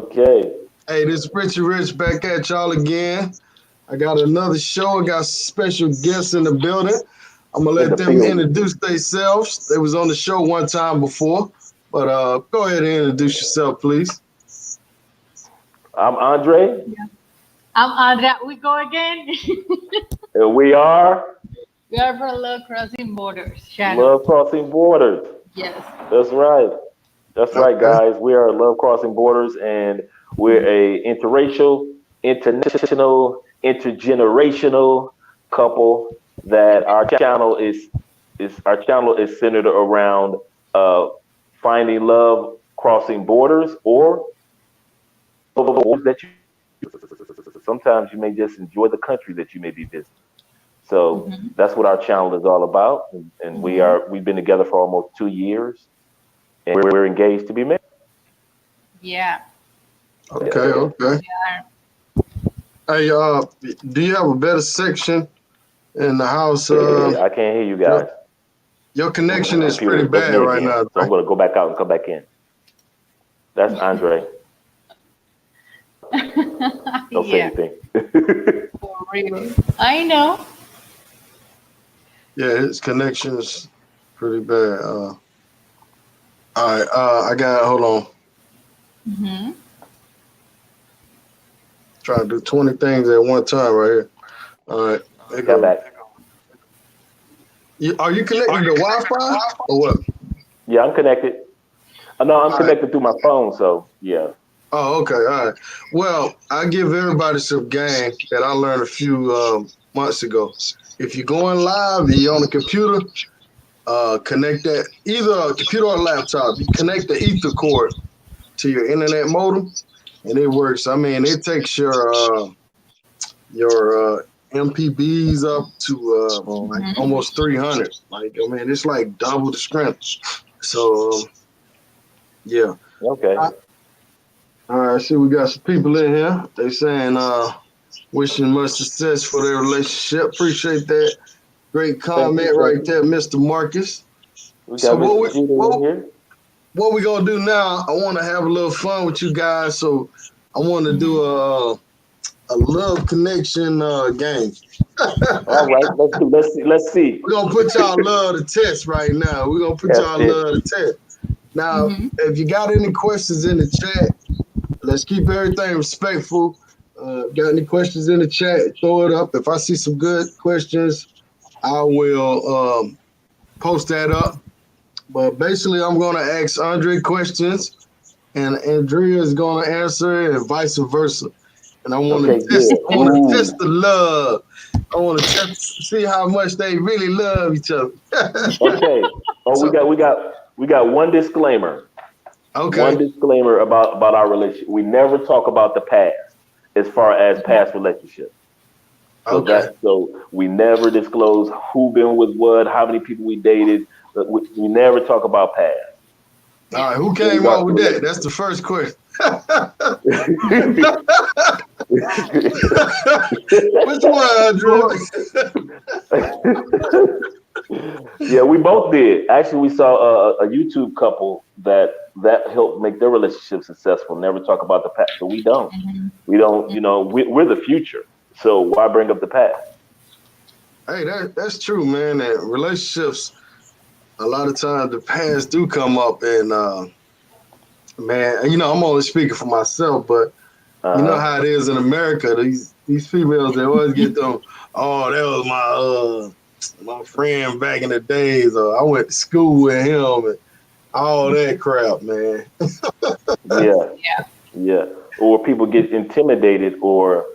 Okay. Hey, this is Richie Rich back at y'all again. I got another show. I got special guests in the building. I'm gonna In let the them building. introduce themselves. They was on the show one time before, but go ahead and introduce yourself, please. I'm Andre, I'm Andrea. We go again. and we are We are for Love Crossing Borders channel. Love Crossing Borders. Yes. That's right. That's right, Okay. guys. We are Love Crossing Borders, and we're a interracial, international, intergenerational couple. That our channel is centered around uh, finding love crossing borders, or borders that you. Sometimes you may just enjoy the country that you may be visiting. So Hmm. that's what our channel is all about, and Hmm. we've been together for almost 2 years, and we're engaged to be married. Yeah. Okay. We Okay. are. Hey, do you have a better section in the house? I can't hear you Your, guys. your My connection is computer. pretty That's bad me right again. now. So I'm Right? going to go back out and come back in. That's Andre. Don't say Yeah. anything. For real. I know. Yeah, his connection is pretty bad. All right. I got. Hold on. Hmm. Trying to do 20 things at one time right here. All right. There Come go. back. Are you connected to Wi-Fi or what? Yeah, I'm connected. No, I'm All right. connected through my phone. So yeah. Oh, okay. All right. Well, I give everybody some game that I learned a few months ago. If you're going live and you're on a computer, connect that either a computer or a laptop. You connect the Ether cord to your internet modem, and it works. I mean, it takes your MPBs up to like Hmm. almost 300. Like, I mean, it's like double the strength. So, yeah. Okay. All right, see, we got some people in here. They saying wishing much success for their relationship. Appreciate that. Great Thank you. comment Thank right you. there, Mr. Marcus. We So got Mr. Judah in here. what we gonna do now? I want to have a little fun with you guys. So I want to do Hmm. a love connection game. All right. Let's do. Let's see. Let's see. We're gonna put y'all love to test right now. We're gonna put Test y'all it. love to test. Now, Hmm. if you got any questions in the chat, let's keep everything respectful. Got any questions in the chat? Throw it up. If I see some good questions, I will post that up. But basically, I'm going to ask Andre questions, and Andrea is going to answer, and vice versa. And I want to Okay. test. Good. I want to test Ooh. the love. I want to test, see how much they really love each other. Okay. Oh, we So, got we got we got one disclaimer. One okay, disclaimer about our relationship. We never talk about the past as far as past relationships. So okay. we never disclose who been with what, how many people we dated. But we never talk about past. All Yeah. right, who In came up regards to with that? That's the relationships. first question. Which one, Andrea? Yeah, we both did. Actually, we saw a YouTube couple that helped make their relationship successful. Never talk about the past, so we don't. Hmm. We don't. We're the future. So why bring up the past? Hey, that's true, man. That relationships, a lot of times the past do come up, and man, I'm only speaking for myself, but Uh you know huh. how it is in America. These females, they always get them. Oh, that was my friend back in the days, or I went to school with him, and all that crap, man. Yeah. Yeah. Yeah, or people get intimidated or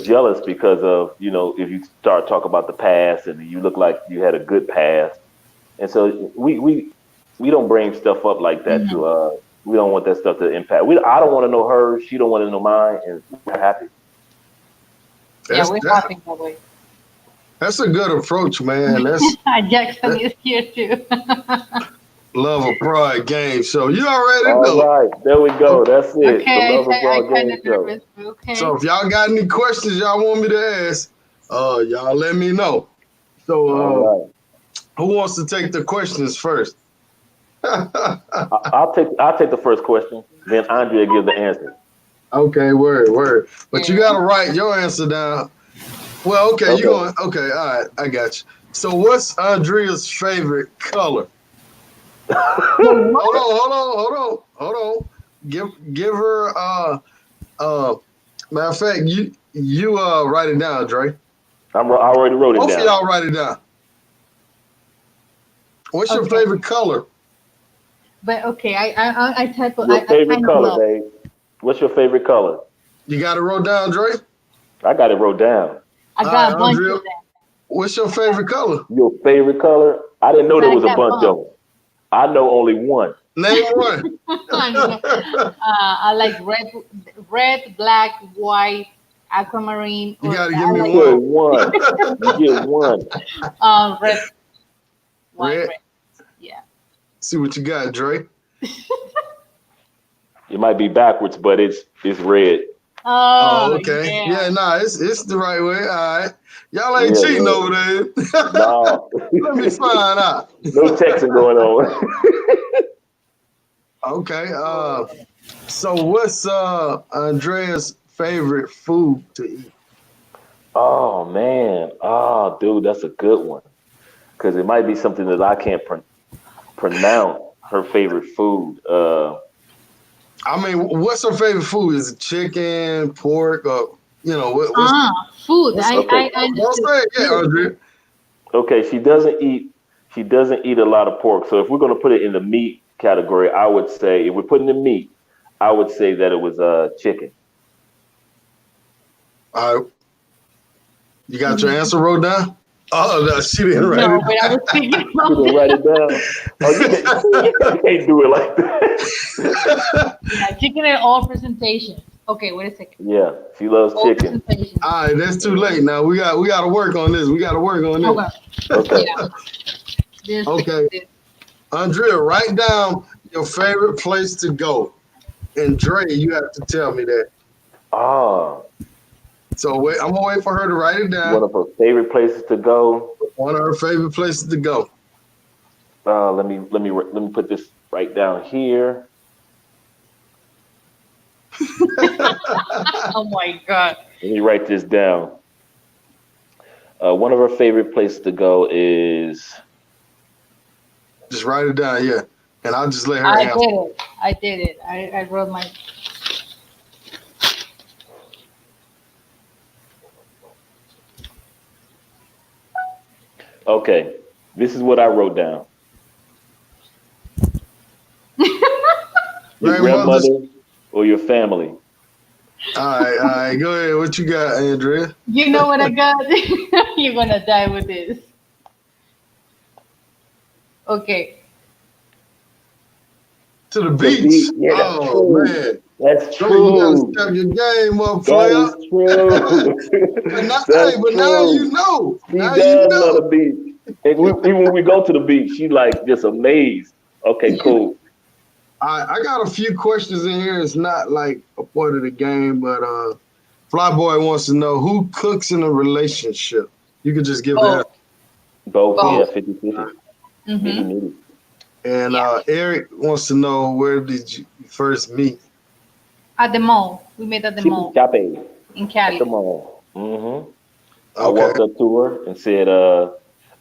jealous because of if you start talking about the past and you look like you had a good past, and so we don't bring stuff up like that to Hmm. we don't want that stuff to impact. I don't want to know her, she don't want to know mine, and we're happy. Yeah, That's we're that, happy that way. that's a good approach, man. Jackson That is here too. love of pride game. So you already All know. right, there we go. That's it. The Okay, Love I Abroad kind Game of Show. nervous. So Okay. if y'all got any questions y'all want me to ask, y'all let me know. So All right, who wants to take the questions first? I'll take the first question. Then Andrea give the answer. Okay, word. But you Yeah. gotta write your answer down. Well, okay, you Okay. going? Okay, all right, I got you. So, what's Andrea's favorite color? The Hold what? on, hold on. Give her uh. Matter of fact, you write it down, Dre. I already wrote it Both of down. y'all write it down. What's your Okay. favorite color? But okay, I type. Your I favorite kind of color, love. babe. What's your favorite color? You got it wrote down, Dre. I got it wrote down. I All got right, a bunch Andrea. of them, What's your favorite color? Your favorite color? I didn't know but there I was a got a bunch of bunch. them. I know only one. Name one. I don't know. I like red, black, white, aquamarine, You or got to give I me like Good one. one. You get one. red, white, Red. red. Yeah. See what you got, Dre. It might be backwards, but it's red. Oh, Oh okay. yeah. Yeah, nah, it's the right way. All right. Y'all ain't Yeah, cheating yeah. over there. No. Let me find out. No texting going on. Okay. So what's Andrea's favorite food to eat? Oh man. Oh dude, that's a good one. Because it might be something that I can't pronounce. Her favorite food. I mean, what's her favorite food? Is it chicken, pork, or what's Ah, food. what's I her? Okay. I, I Don't understood. say it yet, Food. Andrea. Okay, she doesn't eat a lot of pork. So if we're gonna put it in the meat category, I would say if we're putting the meat, I would say that it was chicken. All right, you got your Mhm. answer wrote down? Oh no, she didn't write No, it but I was thinking You about didn't write it down. Oh, you can't do it like that. down. yeah, chicken in all presentations. Okay, wait a second. Yeah, she loves All chicken. presentations. All right, that's too late Mhm. now. We got to work on this. We got to work on this. Okay. Okay. Yeah. This, Okay, this. Andrea, write down your favorite place to go. And Dre, you have to tell me that. Ah, So wait, I'm gonna wait for her to write it one down. of her favorite places to go. One of her favorite places to go. Let me put this right down here. Oh my God. Let me write this down. One of her favorite places to go is Just write it down, yeah. And I'll just let her I answer. did it. I did it. I wrote my. okay. This is what I wrote down. Your Grandmother's. grandmother or your family. All right, go ahead. What you got, Andrea? You know what I got? You're gonna die with this. Okay. To the The beach. beach. Yeah, that's Oh true. man. That's Dre, you gotta true. step your game up, That player. is true. But now, hey, That's but now you true. know. She Now you does love know. the beach. And even when we go to the beach, she like just amazed. Okay, cool. I got a few questions in here. It's not like a part of the game, but Flyboy wants to know who cooks in a relationship. You could just give the answer. Both. Both, yeah, Both. 50-50. Mm-hmm. Mitty. And Yeah. Eric wants to know where did you first meet? At the mall. We met at the Chippy mall Chape in at the Cali. mall. I Okay. walked up to her and said,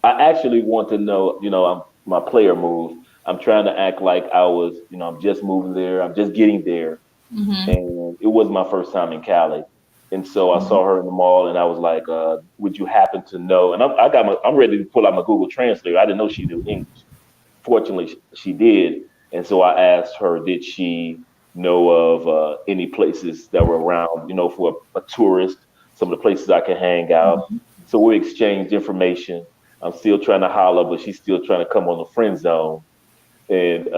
I actually want to know, I'm my player move. I'm trying to act like I was, I'm just moving there. I'm just getting there. Mm-hmm. And it was my first time in Cali. And so I saw her in the mall and I was like, would you happen to know? And I'm ready to pull out my Google Translator. I didn't know she knew English. Fortunately, she did. And so I asked her, did she know of any places that were around, for a tourist, some of the places I can hang out. Mm-hmm. So we exchanged information. I'm still trying to holler, but she's still trying to come on the friend zone. And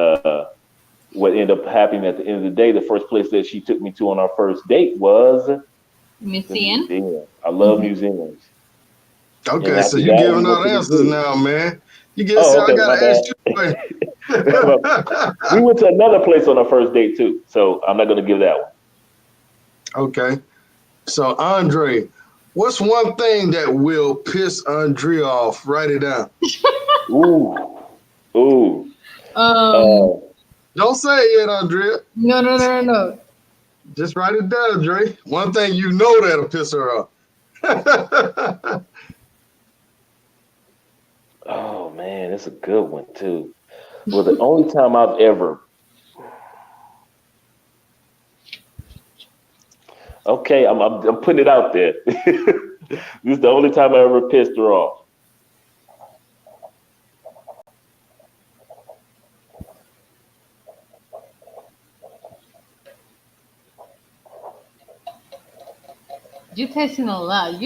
what ended up happening at the end of the day, the first place that she took me to on our first date was the Museum. museum. I love Mm-hmm. museums. And Okay, so after you that, we giving went out to the answers zoo. now, man. You get see, Oh, I okay, my gotta ask you. bad. We went to another place on our first date too, so I'm not gonna give that one. Okay. So Andre, what's one thing that will piss Andrea off? Write it down. Ooh, ooh. Um. Uh, Don't say it yet, Andrea. No. No. No. No. No. Just write it down, Dre. One thing you know that'll piss her off. Oh man, it's a good one too. Well, the only time I've ever okay, I'm putting it out there. This is the only time I ever pissed her off. You're testing a lot.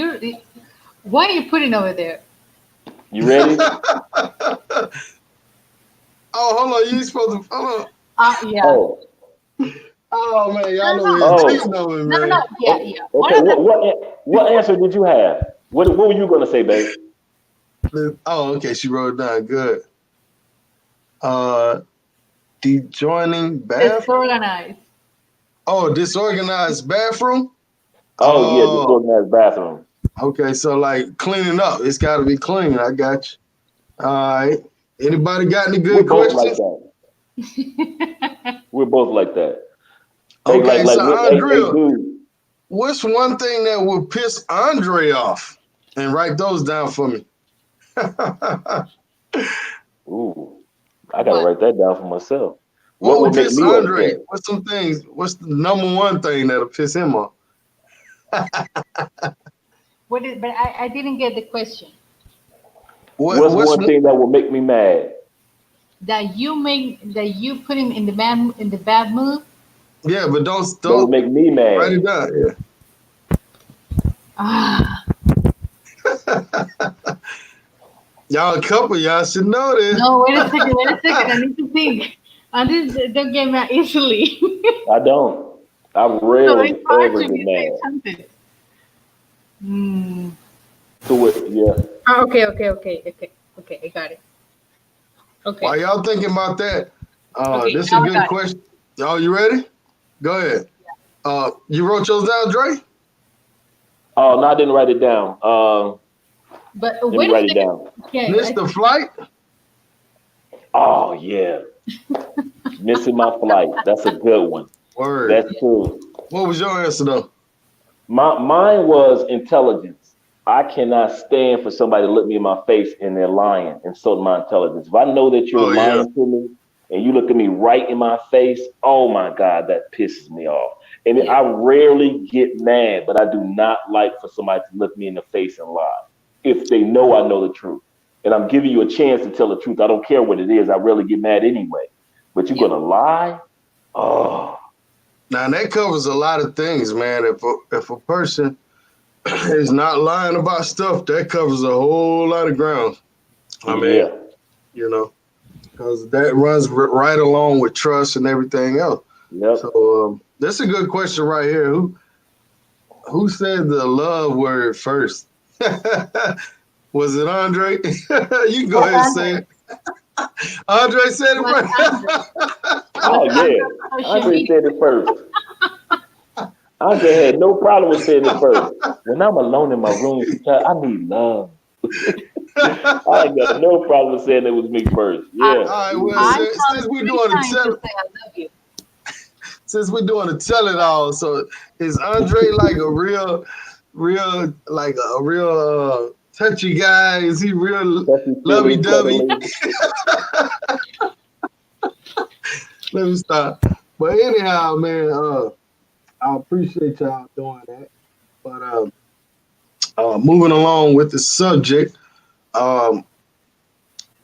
Why are you putting over there? You ready? Oh, hold on. You ain't supposed to. Hold on. Yeah. Oh, Oh, man. Y'all No, know no, we're oh, cheating on me, no, no. man. Yeah, oh, yeah. One okay. of the What answer did you have? What were you gonna say, babe? Oh, okay. She wrote it down. Good. Uh, Dejoining bathroom. disorganized. Oh, disorganized bathroom. Oh yeah, Oh, disorganized bathroom. okay. So, like, cleaning up. It's got to be clean. I got you. All right. Anybody got any We're good both like questions? that. We're both like that. Hey, Okay. So, hey, Andrea, dude. what's one thing that would piss Andre off? And write those down for me. Ooh, I gotta What? write that down for myself. What What would would make piss me Andre? upset? What's some things? What's the number one thing that'll piss him off? What is? But I didn't get the question. What? What's What's one thing that will make me mad? That you put him in the bad mood. Yeah, but That will don't make me write mad. it down. Ah, Yeah, y'all a couple. Y'all should know this. no. Wait a second. Wait a second. I need to think. And this don't get mad easily. I don't. I So it's rarely hard ever to get be say mad. something. Hmm. To it, yeah. Okay. Okay. Okay. Okay. Okay. I got it. While Okay. y'all thinking about that, Okay. this is a Now I good got it. question. Y'all, you ready? Go ahead. You wrote yours down, Dre? Oh no, I didn't write it down. But Let me wait a write it second. down. Okay. Missed the flight? Oh yeah, missing my flight. That's a good one. Word. That's true. What was your answer though? Mine was intelligence. I cannot stand for somebody to look me in my face and they're lying, insulting my intelligence. If I know that you're Oh yeah. lying to me and you look at me right in my face, oh my God, that pisses me off. And Yeah. I rarely get mad, but I do not like for somebody to look me in the face and lie if they know the truth. And I'm giving you a chance to tell the truth. I don't care what it is. I rarely get mad anyway. But you're Yeah. gonna lie? Oh, Now that covers a lot of things, man. If a person is not lying about stuff, that covers a whole lot of ground. I mean, yeah. you know, because that runs right along with trust and everything else. Yep. So that's a good question right here. Who said the love word first? Was it Andre? You can go Was ahead and say Andre? it. Andre said it Was Andre? first. Was Oh Andre yeah. on social Andre media? said it first. Andre had no problem with saying it first. When I'm alone in my room, sometimes I need love. I ain't got no problem with saying it was me first. I Yeah, All right, it was well, I me. since come we're three doing a times to tell say I love you. since we're doing a tell it all, so is Andre like a real like a real touchy guy? Is he real Touchy lovey feely, dovey? cuddly. Let me stop. But anyhow, man, I appreciate y'all doing that. But moving along with the subject, um,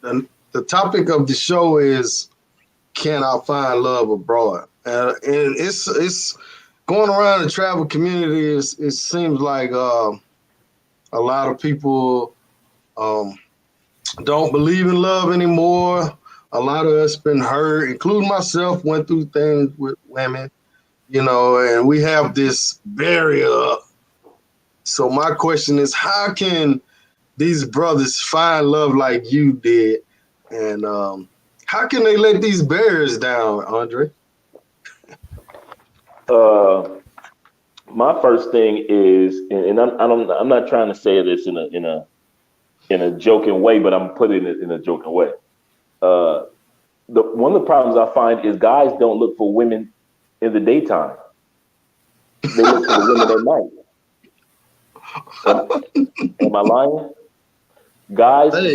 the topic of the show is, can I find love abroad? And it's going around the travel community. It seems like a lot of people um, don't believe in love anymore. A lot of us been hurt, including myself, went through things with women, and we have this barrier up. So my question is, how can these brothers find love like you did? And how can they let these barriers down, Andre? Uh, my first thing is, and I'm not trying to say this in a joking way, but I'm putting it in a joking way. Uh, one of the problems I find is guys don't look for women in the daytime. They look for the women at night. Am, am I lying? Guys, Hey,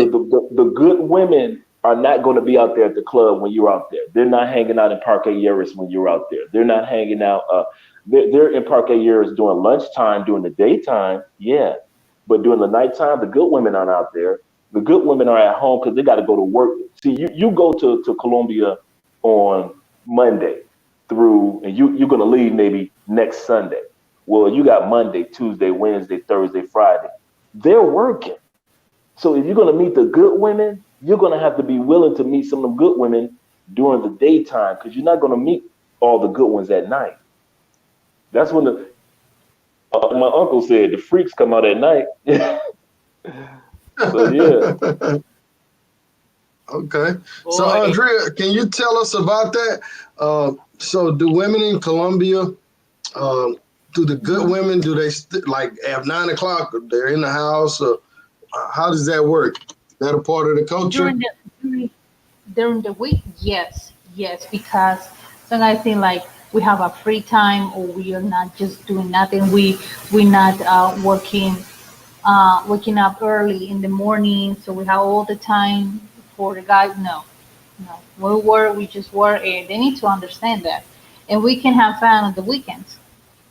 the good women are not going to be out there at the club when you're out there. They're not hanging out in Parque Yeris when you're out there. They're not hanging out. They're in Parque Yeris during lunchtime, during the daytime, yeah. But during the nighttime, the good women aren't out there. The good women are at home because they got to go to work. See, you go to Colombia on Monday through, and you're going to leave maybe next Sunday. Well, you got Monday, Tuesday, Wednesday, Thursday, Friday. They're working. So if you're going to meet the good women, you're going to have to be willing to meet some of the good women during the daytime because you're not going to meet all the good ones at night. That's when my uncle said the freaks come out at night. So yeah, okay. So Boy. Andrea, can you tell us about that? So do women in Colombia, do the good Mhm. women, do they like at 9 o'clock, they're in the house, or how does that work? Is that a part of the culture? During the during, during the week, yes, yes, because sometimes I think like we have a free time or we are not just doing nothing. We not working waking up early in the morning, so we have all the time for the guys. No, no, we work, we just work, and they need to understand that, and we can have fun on the weekends.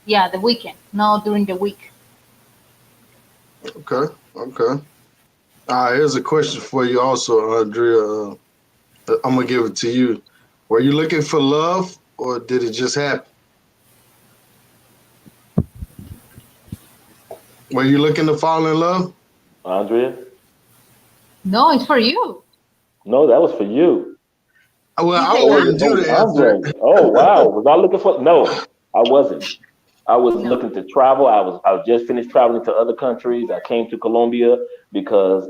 Yeah, the weekend, not during the week. Okay, okay. Here's a question for you also, Andrea. I'm gonna give it to you. Were you looking for love, or did it just happen? Were you looking to fall in love? Andrea. No, it's for you. No, that was for you. Well, You I say, Oh, "Ah, wanted you to answer Andre. it. Oh, wow. Was I looking for? No, I wasn't. I was no, looking to travel. I was just finished traveling to other countries. I came to Colombia because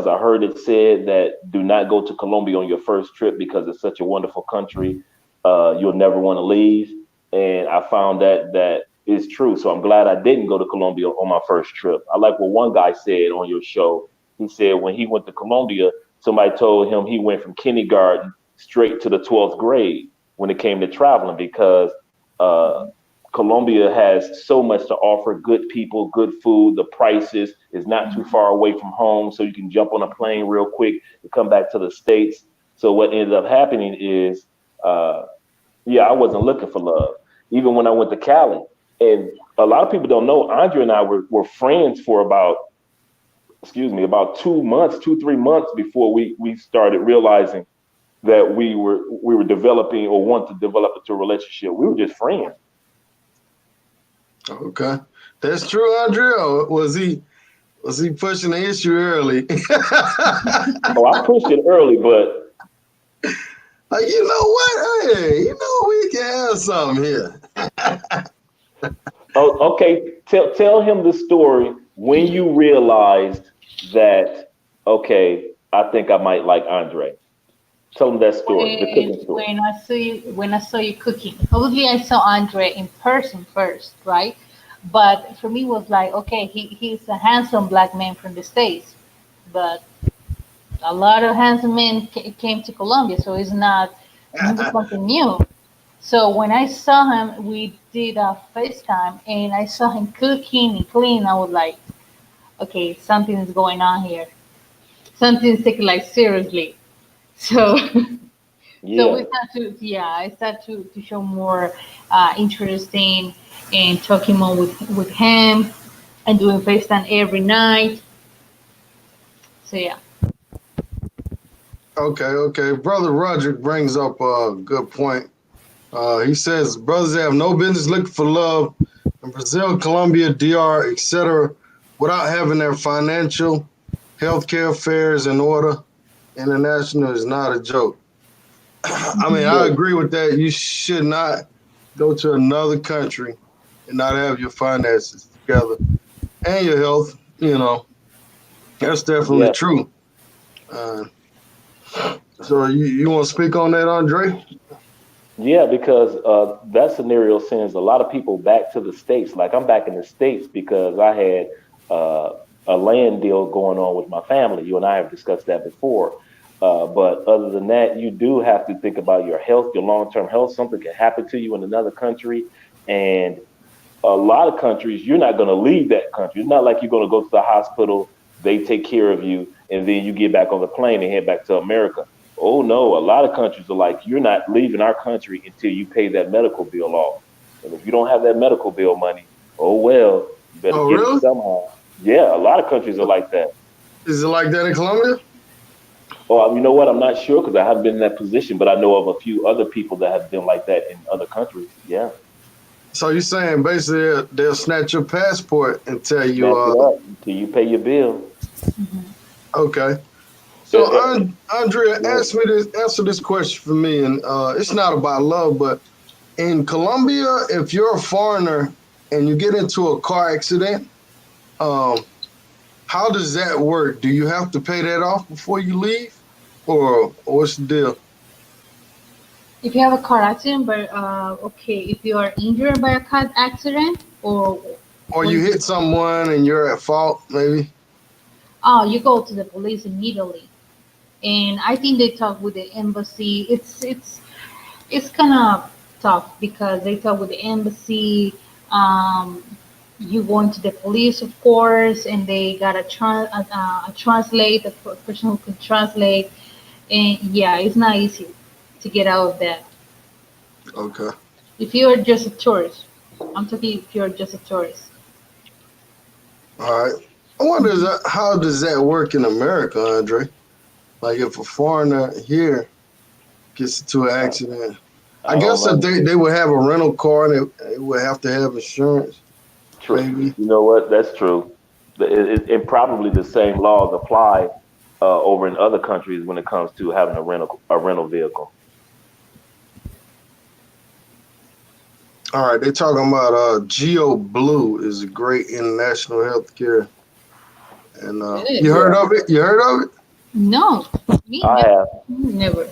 I heard it said that do not go to Colombia on your first trip because it's such a wonderful country. You'll never want to leave. And I found that is true. So I'm glad I didn't go to Colombia on my first trip. I like what one guy said on your show. He said when he went to Colombia, somebody told him he went from kindergarten straight to the 12th grade when it came to traveling because uh, Colombia has so much to offer, good people, good food. The prices is not too far away from home, so you can jump on a plane real quick to come back to the States. So what ended up happening is, uh, yeah, I wasn't looking for love. Even when I went to Cali, and a lot of people don't know, Andrea and I were friends for about, excuse me, about 2 months, 3 months before we started realizing that we were developing or want to develop into a relationship. We were just friends. Okay, that's true, Andrea. Or was he pushing the issue early? Oh, I pushed it early, but Like, you know what? Hey, we can have something here. oh, okay. Tell him the story when you realized that. Okay, I think I might like Andre. Tell him that story, the when cooking story. when I saw you cooking. Obviously, I saw Andre in person first, right? But for me, it was like, okay, he's a handsome black man from the States, but a lot of handsome men came to Colombia, so it's not something new. So when I saw him, we did a FaceTime, and I saw him cooking and cleaning. I was like, okay, something is going on here. Something's taken like seriously. So so we Yeah, start to, yeah, I start to show more interest in talking more with him and doing FaceTime every night. So yeah. Okay, okay. Brother Roderick brings up a good point. He says brothers have no business looking for love in Brazil, Colombia, DR, etc., without having their financial, healthcare affairs in order. International is not a joke. I mean, I yeah, agree with that. You should not go to another country and not have your finances together and your health. That's definitely yeah, true. Uh, so you want to speak on that, Andre? yeah. Because that scenario sends a lot of people back to the states. Like I'm back in the states because I had uh, a land deal going on with my family. You and I have discussed that before. But other than that, you do have to think about your health, your long term health. Something can happen to you in another country, and a lot of countries, you're not going to leave that country. It's not like you're going to go to the hospital, they take care of you, and then you get back on the plane and head back to America. Oh no, a lot of countries are like, you're not leaving our country until you pay that medical bill off. And if you don't have that medical bill money, oh well, you better Oh, get it really? somehow. Yeah, a lot of countries are like that. Is it like that in Colombia? Oh, you know what? I'm not sure because I haven't been in that position, but I know of a few other people that have been like that in other countries. Yeah, So you're saying basically they'll snatch your passport and tell you, snatch it up until you pay your bill. okay. Uh, So uh, Andrea, yeah. answer this question for me, and it's not about love, but in Colombia, if you're a foreigner and you get into a car accident, um, how does that work? Do you have to pay that off before you leave, or what's the deal? If you have a car accident, but okay, if you are injured by a car accident, or Or what you is it? hit someone and you're at fault, maybe? Oh, you go to the police immediately, and I think they talk with the embassy. It's kind of tough because they talk with the embassy. Um, you going to the police, of course, and they got a translate, a person who can translate, and yeah, it's not easy to get out of that. Okay. If you're just a tourist, I'm talking if you're just a tourist. All right. I wonder how does that work in America, Andre? Like if a foreigner here gets into an I, accident, I I don't guess that know. they would have a rental car and they would have to have insurance, True. maybe. You know what? That's true. And probably the same laws apply over in other countries when it comes to having a rental vehicle. All right, they talking about Geo Blue is a great international healthcare, and Good. you heard Yeah, of it? You heard of it? No, me I never, have. never.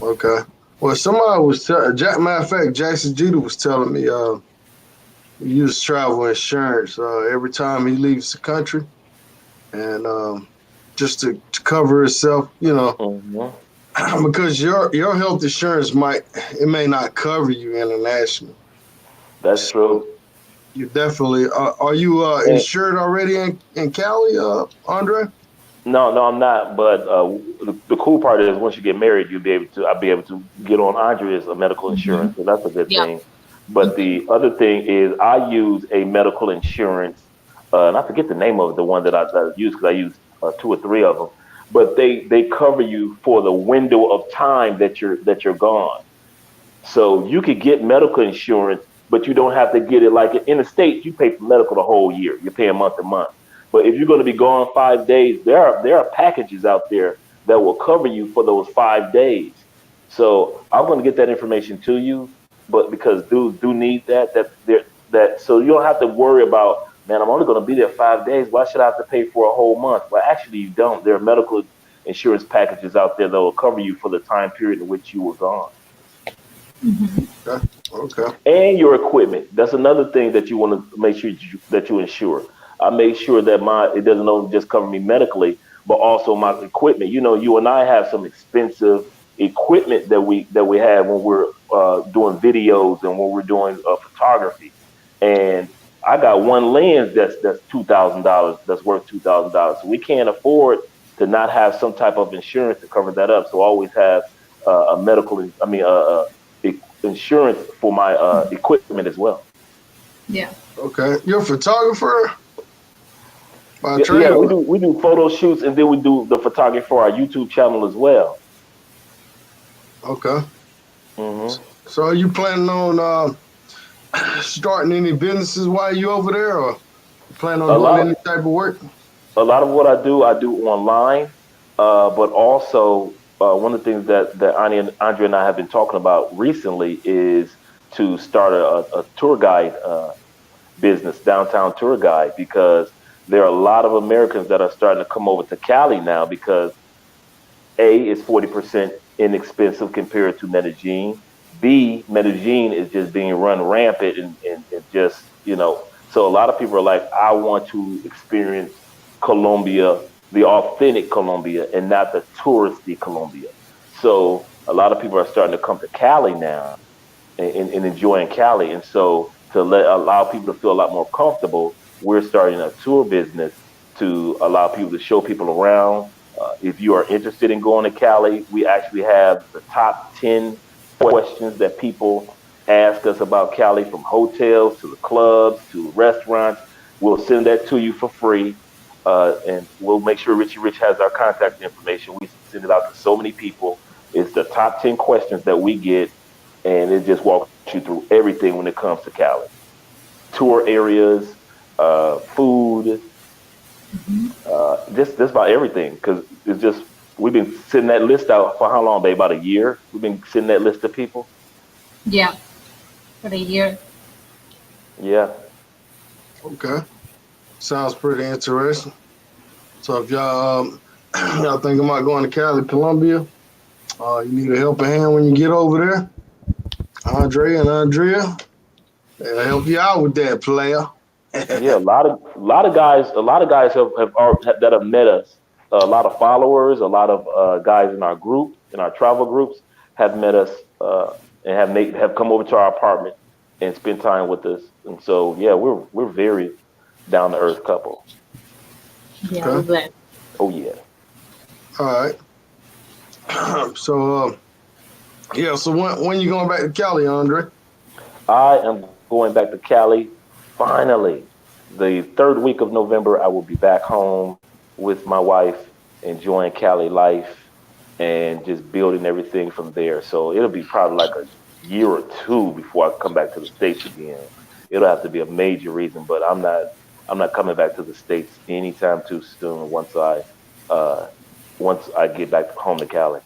Okay. Well, somebody was matter of fact, Jackson Jeter was telling me he uses travel insurance every time he leaves the country, and just to cover himself, Hmm. because your health insurance may not cover you international. That's true. So you definitely are you And insured already in Cali, Andre? no, no, I'm not. But the cool part is once you get married, I'll be able to get on Andrea's medical Hmm. insurance, so that's a good Yeah. thing. But Hmm. the other thing is I use a medical insurance, and I forget the name of it, the one that I use because I use two or three of them. But they cover you for the window of time that you're gone. So you could get medical insurance, but you don't have to get it like in the States, you pay for medical the whole year. You're paying month to month. But if you're going to be gone 5 days, there are packages out there that will cover you for those 5 days. So I'm going to get that information to you, but because dudes do need that so you don't have to worry about, man, I'm only going to be there 5 days. Why should I have to pay for a whole month? Well, actually, you don't. There are medical insurance packages out there that will cover you for the time period in which you were gone Hmm. Okay. Okay. and your equipment. That's another thing that you want to make sure that you insure. I make sure that it doesn't only just cover me medically, but also my equipment. You know, you and I have some expensive equipment that we have when we're doing videos and when we're doing photography. And I got one lens that's $2,000. That's worth $2,000. So we can't afford to not have some type of insurance to cover that up. So I always have a medical. I mean, insurance for my equipment as well. Yeah. Okay. You're a photographer by Yeah, yeah, trade, we or do we do photo shoots and then we do the photography for our YouTube channel as well. okay. Hmm. So are you planning on starting any businesses while you over there, or you plan on A doing lot any type of work? a lot of what I do online, but also one of the things that Andrea and I have been talking about recently is to start a tour guide business, downtown tour guide, because there are a lot of Americans that are starting to come over to Cali now because A is 40% inexpensive compared to Medellin. B, Medellin is just being run rampant and just, so a lot of people are like, I want to experience Colombia, the authentic Colombia, and not the touristy Colombia. So a lot of people are starting to come to Cali now and enjoying Cali. And so to allow people to feel a lot more comfortable, we're starting a tour business to allow people to show people around. If you are interested in going to Cali, we actually have the top 10 questions that people ask us about Cali, from hotels to the clubs to restaurants. We'll send that to you for free. And we'll make sure Richie Rich has our contact information. We send it out to so many people. It's the top 10 questions that we get, and it just walks you through everything when it comes to Cali. Tour areas, food, just about everything. Because it's just, we've been sending that list out for how long, babe? About a year. We've been sending that list to people. Yeah, for a year. Yeah. Okay. Sounds pretty interesting. So if y'all y'all thinking about going to Cali, Colombia, you need a helping hand when you get over there. Andre and Andrea, they'll help you out with that, player. Yeah, a lot of guys that have met us. A lot of followers, a lot of guys in our group, in our travel groups, have met us and have come over to our apartment and spent time with us. And so, yeah, we're very down to earth couple. Yeah, we're Okay. glad. Oh yeah. All right. So yeah. So when you going back to Cali, Andre? I am going back to Cali finally. The third week of November, I will be back home with my wife, enjoying Cali life and just building everything from there. So it'll be probably like a year or two before I come back to the States again. It'll have to be a major reason, but I'm not coming back to the States anytime too soon uh once I get back home to Cali.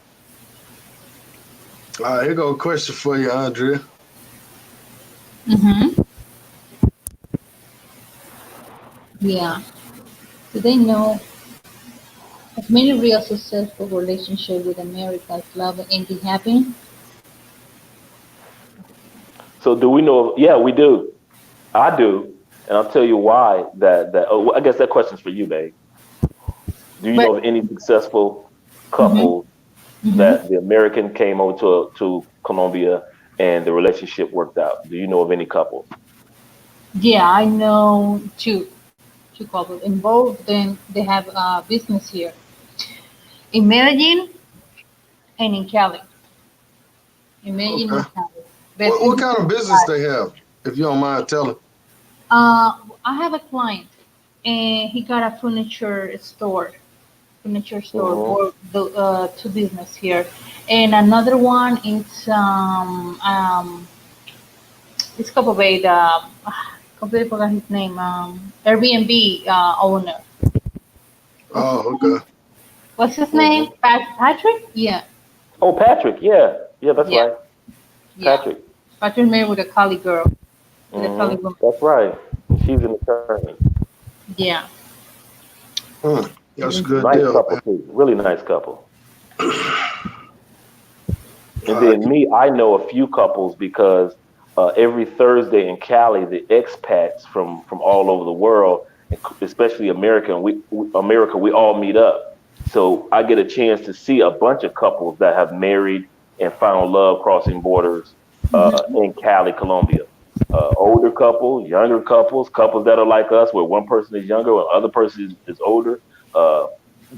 All right. Here go a question for you, Andrea. Mm-hmm. Yeah. Do they know of many real successful relationships with America's love and be happy? So do we know? Yeah, we do. I do, and I'll tell you why. Oh, well, I guess that question's for you, babe. Do you But know of any successful mm-hmm, couples mm-hmm. that the American came over to Colombia and the relationship worked out? Do you know of any couples? Yeah, I know two couples, and both of them they have business here in Medellin and in Cali. In Medellin Okay. and Cali. But What in kind of business they have, if you don't mind telling? I have a client, and he got a furniture store, Hmm. both the two business here, and another one is it's couple with completely forgot his name, Airbnb owner. What's his Oh, name? okay. What's his name? Hmm. Patrick? Yeah, Oh, Patrick. Yeah, yeah, that's yeah, right, yeah. Patrick. Patrick married with a Cali girl, with a Cali woman. That's right. She's an attorney. Yeah. Hmm. That's a good Nice deal, couple man. too. Really nice couple. And All then right. me, I know a few couples because every Thursday in Cali, the expats from all over the world, especially America, we all meet up. So I get a chance to see a bunch of couples that have married and found love crossing borders Hmm. in Cali, Colombia. Older couples, younger couples, couples that are like us, where one person is younger and the other person is older. Uh,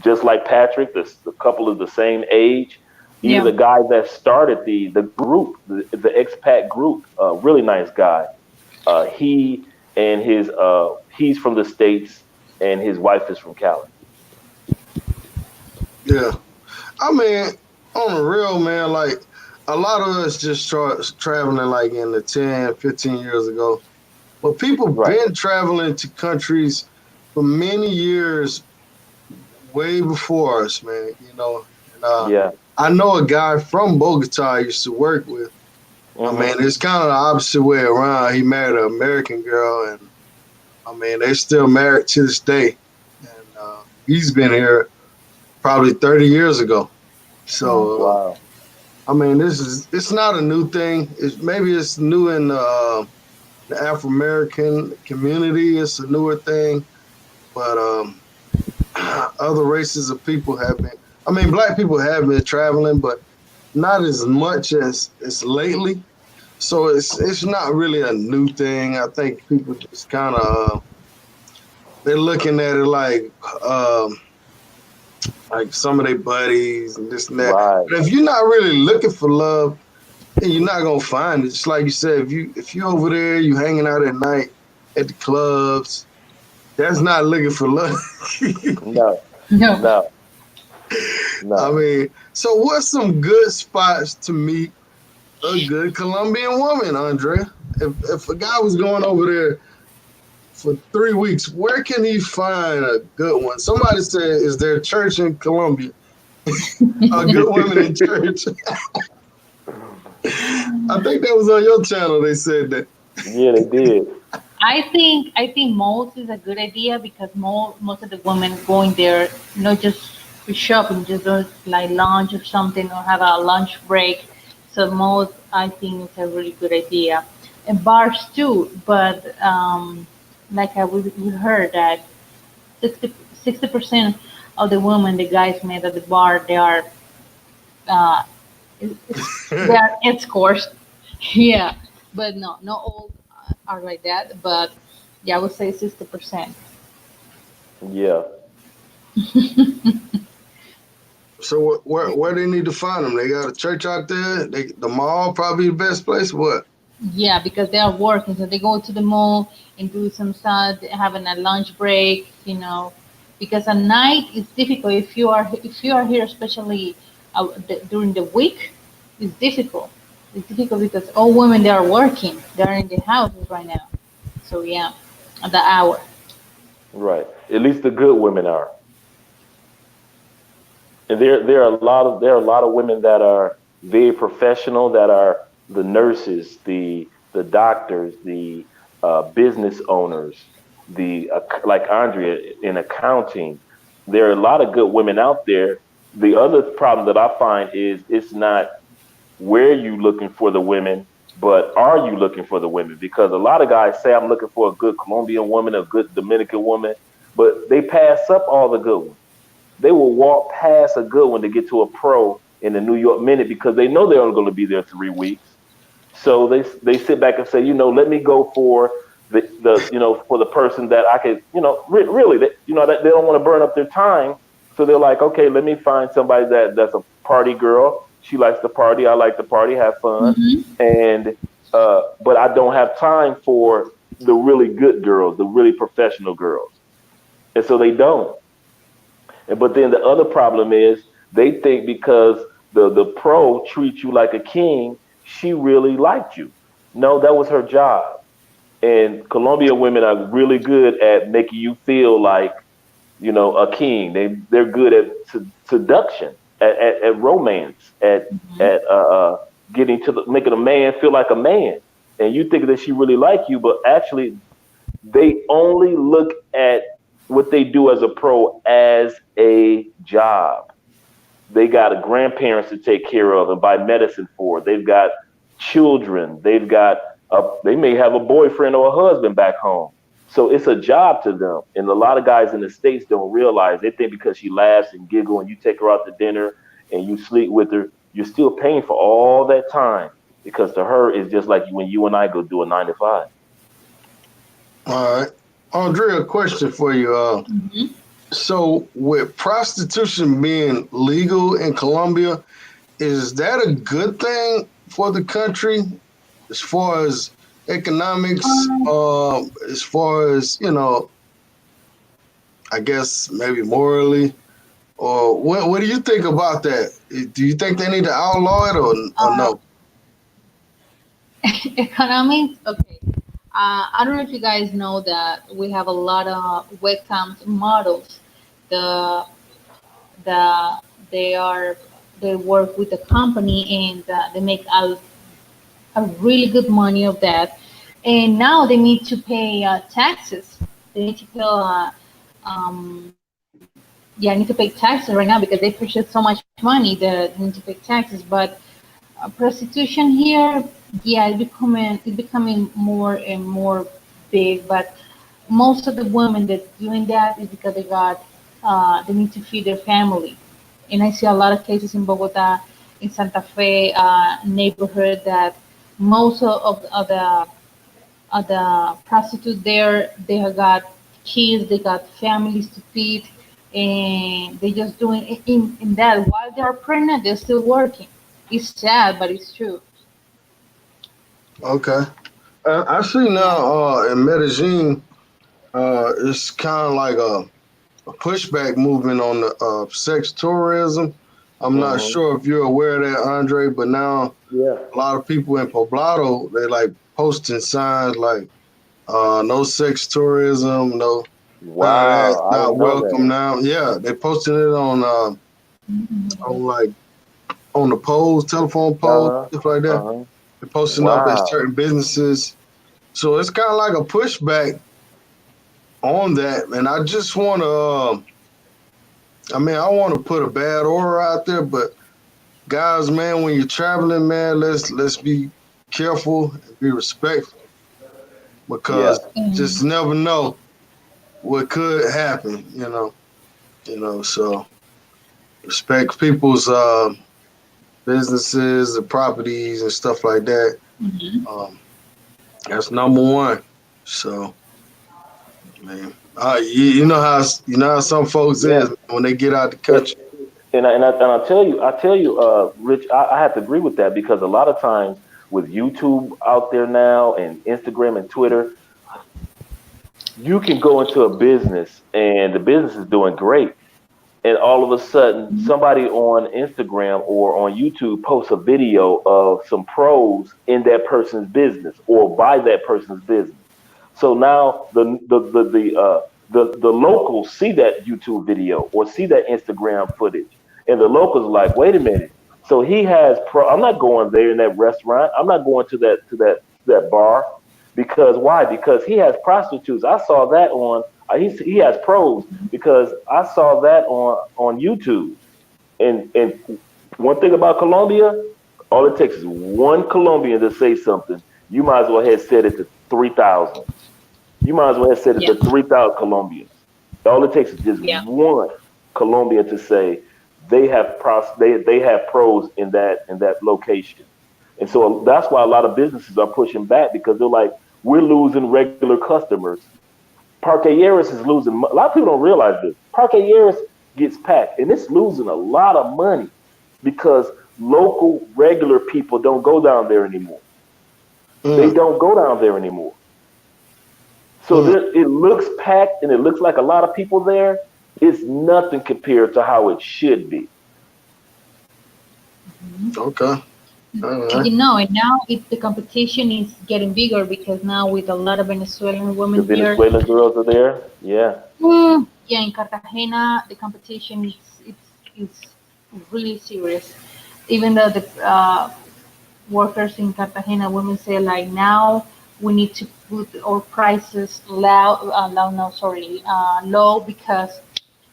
just like Patrick, the couple is the same age. Even Yeah. the guy that started the group, the expat group, really nice guy. He and he's from the States, and his wife is from Cali. Yeah. I mean, on the real, man, like a lot of us just start traveling like in the 10, 15 years ago. But people Right. been traveling to countries for many years way before us, man, you know. And Yeah. I know a guy from Bogota I used to work with. I mean, Hmm. it's kind of the opposite way around. He married an American girl, and I mean, they're still married to this day. And he's been here probably 30 years ago. Wow. So, Wow. I mean, it's not a new thing. Maybe it's new in the Afro American community. It's a newer thing, but other races of people have been. I mean, black people have been traveling, but not as much as lately. So it's not really a new thing. I think people just kind of they're looking at it like some of their buddies and this and that. Right. But if you're not really looking for love, then you're not gonna find it. Just like you said, if you over there, you hanging out at night at the clubs, that's not looking for love. No, No. no, I no. mean, so what's some good spots to meet a good Colombian woman, Andrea? If a guy was going over there for 3 weeks, where can he find a good one? Somebody said, is there a church in Colombia? A good woman in church. I think that was on your channel. They said that. Yeah, they did. I think malls is a good idea because most of the women going there not just for shopping, just do like lunch or something or have a lunch break. So malls I think is a really good idea, and bars too. But like we heard that 60% of the women the guys met at the bar uh, they are escorts. Yeah, but no, not all are like that. But yeah, I would say 60%. Yeah. So where they need to find them? They got a church out there. The mall probably the best place. What? Yeah, because they are working, so they go to the mall and do some stuff, having a lunch break. Because at night it's difficult if you are here, especially during the week. It's difficult. It's difficult because all women they are working. They are in the houses right now. So yeah, at the hour. Right. At least the good women are. And there are a lot of women that are very professional, that are the nurses, the doctors, the business owners, the like Andrea in accounting. There are a lot of good women out there. The other problem that I find is it's not where you looking for the women, but are you looking for the women? Because a lot of guys say I'm looking for a good Colombian woman, a good Dominican woman, but they pass up all the good ones. They will walk past a good one to get to a pro in the New York Minute because they know they're only going to be there 3 weeks. So they sit back and say, let me go for the for the person that I could, really, that they don't want to burn up their time. So they're like, okay, let me find somebody that's a party girl. She likes to party. I like to party, have fun, Hmm. and but I don't have time for the really good girls, the really professional girls, and so they don't. But then the other problem is they think because the pro treats you like a king, she really liked you. No, that was her job. And Colombian women are really good at making you feel like a king. They're good at seduction, at romance, at getting making a man feel like a man. And you think that she really like you, but actually they only look at what they do as a pro as a job. They got a grandparents to take care of and buy medicine for. They've got children. They may have a boyfriend or a husband back home. So it's a job to them. And a lot of guys in the States don't realize. They think because she laughs and giggles and you take her out to dinner and you sleep with her, you're still paying for all that time. Because to her, it's just like when you and I go do a 9 to 5. All right, Andrea, a question for you. Hmm. So with prostitution being legal in Colombia, is that a good thing for the country as far as economics? As far as I guess maybe morally, or what do you think about that? Do you think they need to outlaw it or Uh, no? economics. Okay. I don't know if you guys know that we have a lot of webcams models. The the they are they work with the company and they make a really good money of that. And now they need to pay taxes. They need to pay yeah, need to pay taxes right now because they purchase so much money that they need to pay taxes. But prostitution here, yeah, it's becoming more and more big. But most of the women that doing that is because they need to feed their family. And I see a lot of cases in Bogota, in Santa Fe neighborhood that Most of the prostitute there, they have got kids, they got families to feed, and they just doing in that while they are pregnant, they're still working. It's sad, but it's true. Okay. I see Yeah. now in Medellin, it's kind of like a pushback movement on the sex tourism. I'm not Hmm. sure if you're aware of that, Andre, but now Yeah. a lot of people in Poblado, they like posting signs like no sex tourism, no, none of that, Wow, I not didn't know welcome that. now. Yeah, they posting it on like on the poles, telephone poles, Uh-huh. stuff like that. Uh-huh. They're posting up at Wow. certain businesses. So it's kind of like a pushback on that. And I just want to, I mean, I want to put a bad aura out there, but guys, man, when you're traveling, man, let's be careful and be respectful Yeah. because Mm. just never know what could happen, So respect people's businesses, the properties and stuff like that. Mhm. Um, that's number one. So, man, you know how some folks Yeah. is when they get out the And country. and I tell you, Rich, I have to agree with that because a lot of times with YouTube out there now and Instagram and Twitter, you can go into a business and the business is doing great, and all of a sudden somebody on Instagram or on YouTube posts a video of some pros in that person's business or by that person's business. So now the locals see that YouTube video or see that Instagram footage, and the locals are like, wait a minute. So he has pro. I'm not going there in that restaurant. I'm not going to that bar because why? Because he has prostitutes. I saw that on. He has pros because I saw that on YouTube. And one thing about Colombia, all it takes is one Colombian to say something. You might as well have said it to 3,000. You might as well have said it Yeah. to 3,000 Colombians. All it takes is just Yeah. one Colombian to say they have pros in that location. And so that's why a lot of businesses are pushing back because they're like, we're losing regular customers. Parqueyeras is losing. A lot of people don't realize this. Parqueyeras gets packed, and it's losing a lot of money because local regular people don't go down there anymore. They Mm, don't go down there anymore. So mm, it looks packed and it looks like a lot of people there. It's nothing compared to how it should be. okay. All right. And now the competition is getting bigger because now with a lot of Venezuelan The women here, Venezuelan girls are there. Yeah. yeah, in Cartagena, the competition is really serious. Even though the workers in Cartagena women say like now we need to put our prices no, sorry, low because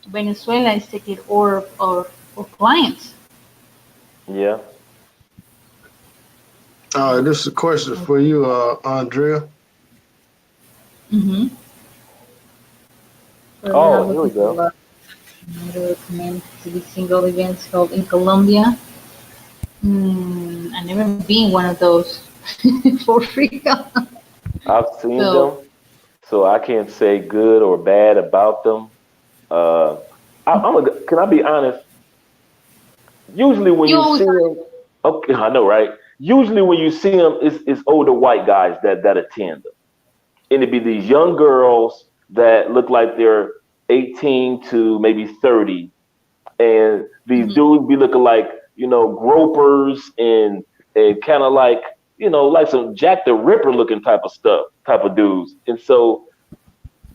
Venezuela is taking our clients. Yeah. All right. This is a question for you, Andrea. Mm-hmm. So you're not Oh, here we looking for go. love. I would recommend to be single events held in Colombia. I never been one of those for real. I've seen So them, so I can't say good or bad about them. Uh, can I be honest? Usually when you you always see them, okay, I know, right? Usually when you see them, it's older white guys that attend them, and it'd be these young girls that look like they're 18 to maybe 30, and these mhm. dudes be looking like gropers and kind of like like some Jack the Ripper looking type of stuff, type of dudes. And so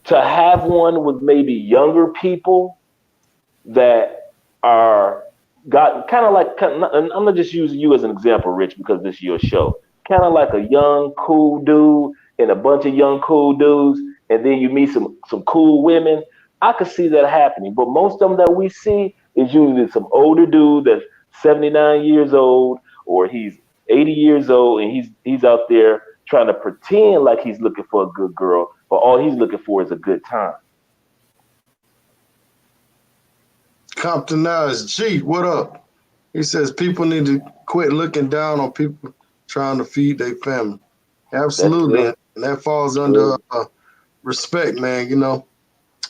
to have one with maybe younger people that are got kind of like, and I'm not just using you as an example, Rich, because this is your show. Kind of like a young cool dude and a bunch of young cool dudes, and then you meet some cool women. I could see that happening, but most of them that we see is usually some older dude that's 79 years old or he's 80 years old, and he's out there trying to pretend like he's looking for a good girl, but all he's looking for is a good time. Compton now is G. What up? He says people need to quit looking down on people trying to feed their family. That's Absolutely, good. and that falls under Good. respect, man.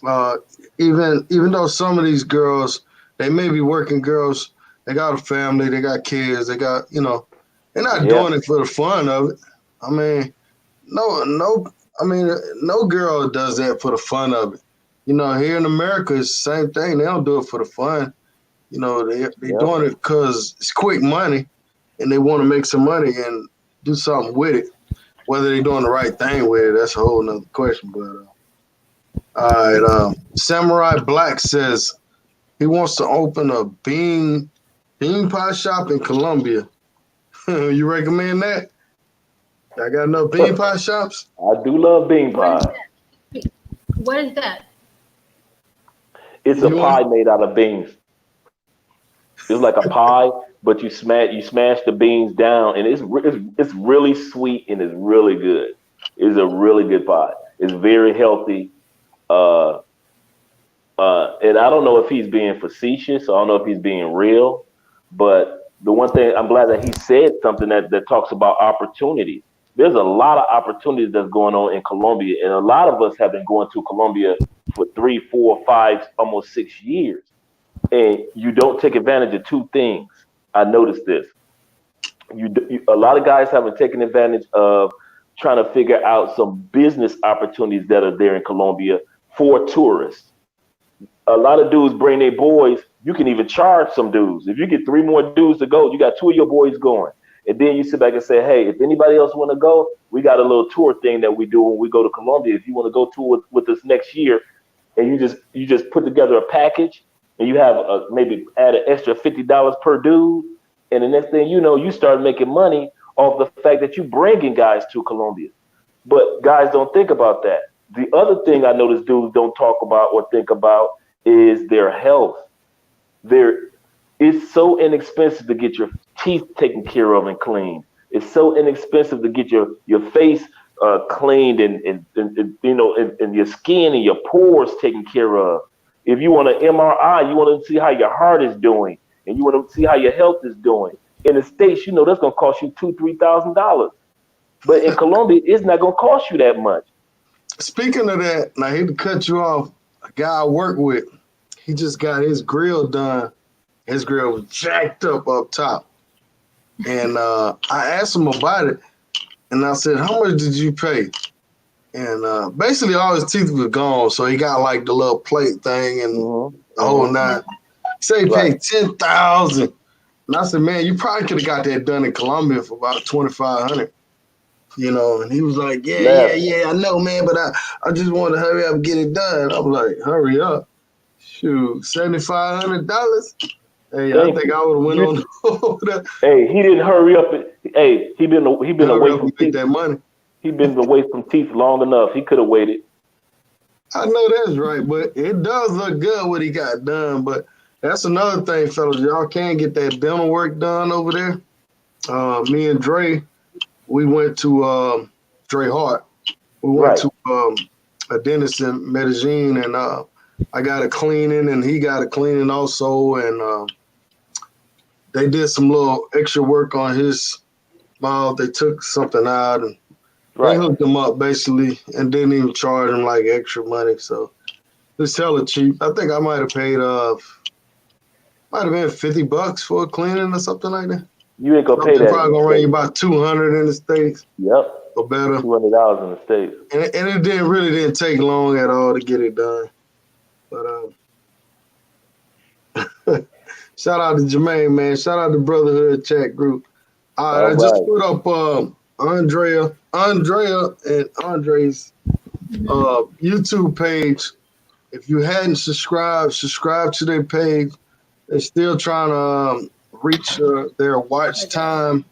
Uh, even though some of these girls, they may be working girls, they got a family, they got kids, they got, they're not Yeah. doing it for the fun of it. I mean, no, I mean, no girl does that for the fun of it. Here in America, it's the same thing. They don't do it for the fun. They Yep. doing it because it's quick money, and they want to make some money and do something with it. Whether they're doing the right thing with it, that's a whole nother question. But all right, Samurai Black says he wants to open a bean pie shop in Colombia. You recommend that? I got enough bean pie shops. I do love bean What is pies. that? What is that? It's a You want? pie made out of beans. It's like a pie, but you smash the beans down, and it's really sweet and it's really good. It's a really good pie. It's very healthy. Uh, and I don't know if he's being facetious. I don't know if he's being real. But the one thing I'm glad that he said something that talks about opportunities. There's a lot of opportunities that's going on in Colombia, and a lot of us have been going to Colombia for 3, 4, 5, almost 6 years, and you don't take advantage of two things. I noticed this. A lot of guys haven't taken advantage of trying to figure out some business opportunities that are there in Colombia for tourists. A lot of dudes bring their boys. You can even charge some dudes. If you get three more dudes to go, you got two of your boys going. And then you sit back and say, hey, if anybody else want to go, we got a little tour thing that we do when we go to Colombia. If you want to go tour with us next year, and you just put together a package, and you have maybe add an extra $50 per dude, and the next thing you know, you start making money off the fact that you bringing guys to Colombia. But guys don't think about that. The other thing I notice dudes don't talk about or think about is their health. There, it's so inexpensive to get your teeth taken care of and cleaned. It's so inexpensive to get your face cleaned and your skin and your pores taken care of. If you want an MRI, you want to see how your heart is doing, and you want to see how your health is doing. In the States, that's gonna cost you $2,000, $3,000. But in Colombia, it's not gonna cost you that much. Speaking of that, and I hate to cut you off, a guy I work with, he just got his grill done. His grill was jacked up top. And I asked him about it, and I said, how much did you pay? And basically all his teeth were gone, so he got like the little plate thing and Mm-hmm. the whole Mm-hmm. nine. He said he Right. paid $10,000. And I said, man, you probably could have got that done in Colombia for about 2,500. And he was like, Left. yeah, I know, man, but I just want to hurry up and get it done. I was like, hurry up. Shoot, $7,500? Hey, I Thank think you. I would have went You on over there. Hey, he didn't hurry up. Hey, he been Hurry away up from and get teeth. that money. He been away from teeth long enough. He could have waited. I know that's right, but it does look good what he got done. But that's another thing, fellas. Y'all can get that dental work done over there. Me and Dre, we went to Dre Hart. We went Right. to a dentist in Medellin, and I got a cleaning, and he got a cleaning also. And they did some little extra work on his mouth. They took something out, and they Right. hooked him up basically, and didn't even charge him like extra money. So it's hella cheap. I think I might have paid might have been $50 for a cleaning or something like that. You ain't gonna pay Something that in probably the gonna run you States. about 200 in the States Yep. or better. $200 in the States. And it didn't take long at all to get it done. But shout out to Jermaine, man. Shout out to Brotherhood chat group. All right, All I just right. put up Andrea and Andre's YouTube page. If you hadn't subscribe to their page. They're still trying to reach their watch time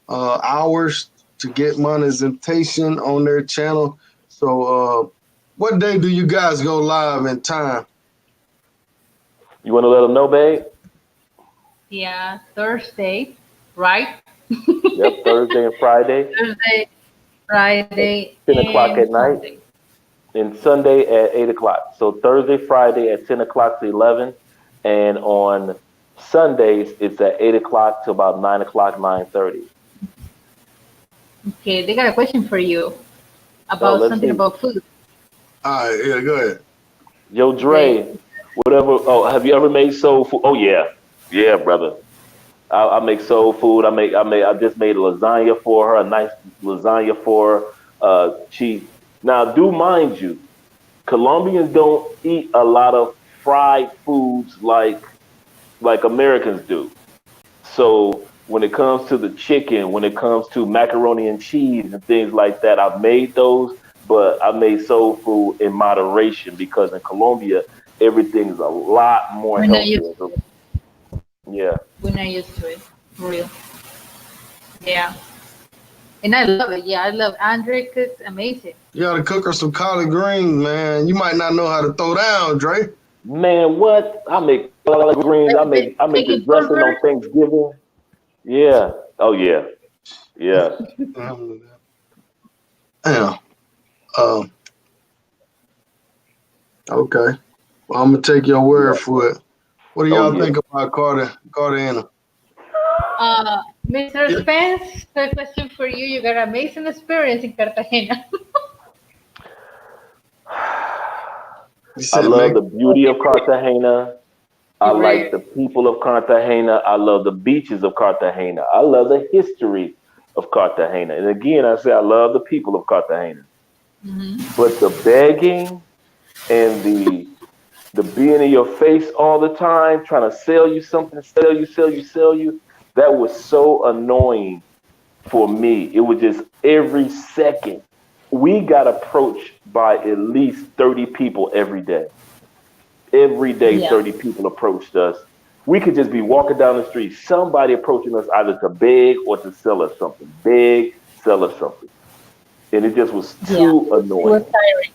hours to get monetization on their channel. So, what day do you guys go live in time? You want to let them know, babe? Yeah, Thursday, right? Yep. Thursday and Friday, Thursday, at Friday, 10 o'clock and at night, Sunday. and Sunday at 8 o'clock. So Thursday, Friday at 10 o'clock to 11, and on Sundays it's at 8 o'clock to about 9 o'clock, 9:30. Okay, they got a question for you Oh, about let's something see. about food. All right, yeah, go ahead. Yo, Okay. Dre, whatever. Oh, have you ever made soul food? Oh yeah, yeah, brother. I make soul food. I just made a lasagna for her, a nice lasagna for her. She now do mind you, Colombians don't eat a lot of fried foods like Americans do. So when it comes to the chicken, when it comes to macaroni and cheese and things like that, I've made those, but I made soul food in moderation because in Colombia everything is a lot more We're not used healthier. to it. Yeah. We're not used to it. For real. Yeah. And I love it. Yeah, I love Andre cooks amazing. You gotta cook her some collard greens, man. You might not know how to throw down, Dre. Man, what? I make collard greens. I make the dressing on Vegetable. Thanksgiving. Yeah. Oh yeah. Yeah. Damn. Um, okay. Well, I'm gonna take your word Yeah. for it. What do Oh y'all yeah. think about Cartagena? Mr. Yeah, Spence, a question for you. You got an amazing experience in Cartagena. you I said love make the beauty of Cartagena. I You're like right. the people of Cartagena. I love the beaches of Cartagena. I love the history of Cartagena. And again, I say I love the people of Cartagena. Hmm. But the begging and the being in your face all the time, trying to sell you something, sell you, that was so annoying for me. It was just every second. We got approached by at least 30 people every day. Every day, Yeah. 30 people approached us. We could just be walking down the street, somebody approaching us either to beg or to sell us something. Beg, sell us something. And it just was Yeah. too It was annoying. tiring.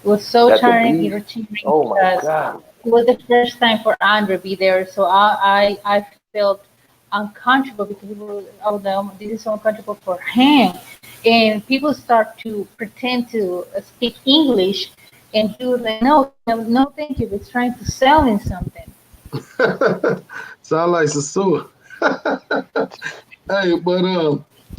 It was so At the tiring, beach, irritating oh my because God. it was the first time for Andre be there. So I felt uncomfortable because people, oh, no, this is so uncomfortable for him. And people start to pretend to speak English. And he was like, no, no, no, thank you. He's trying to sell me something. sound like Sasua. Hey, but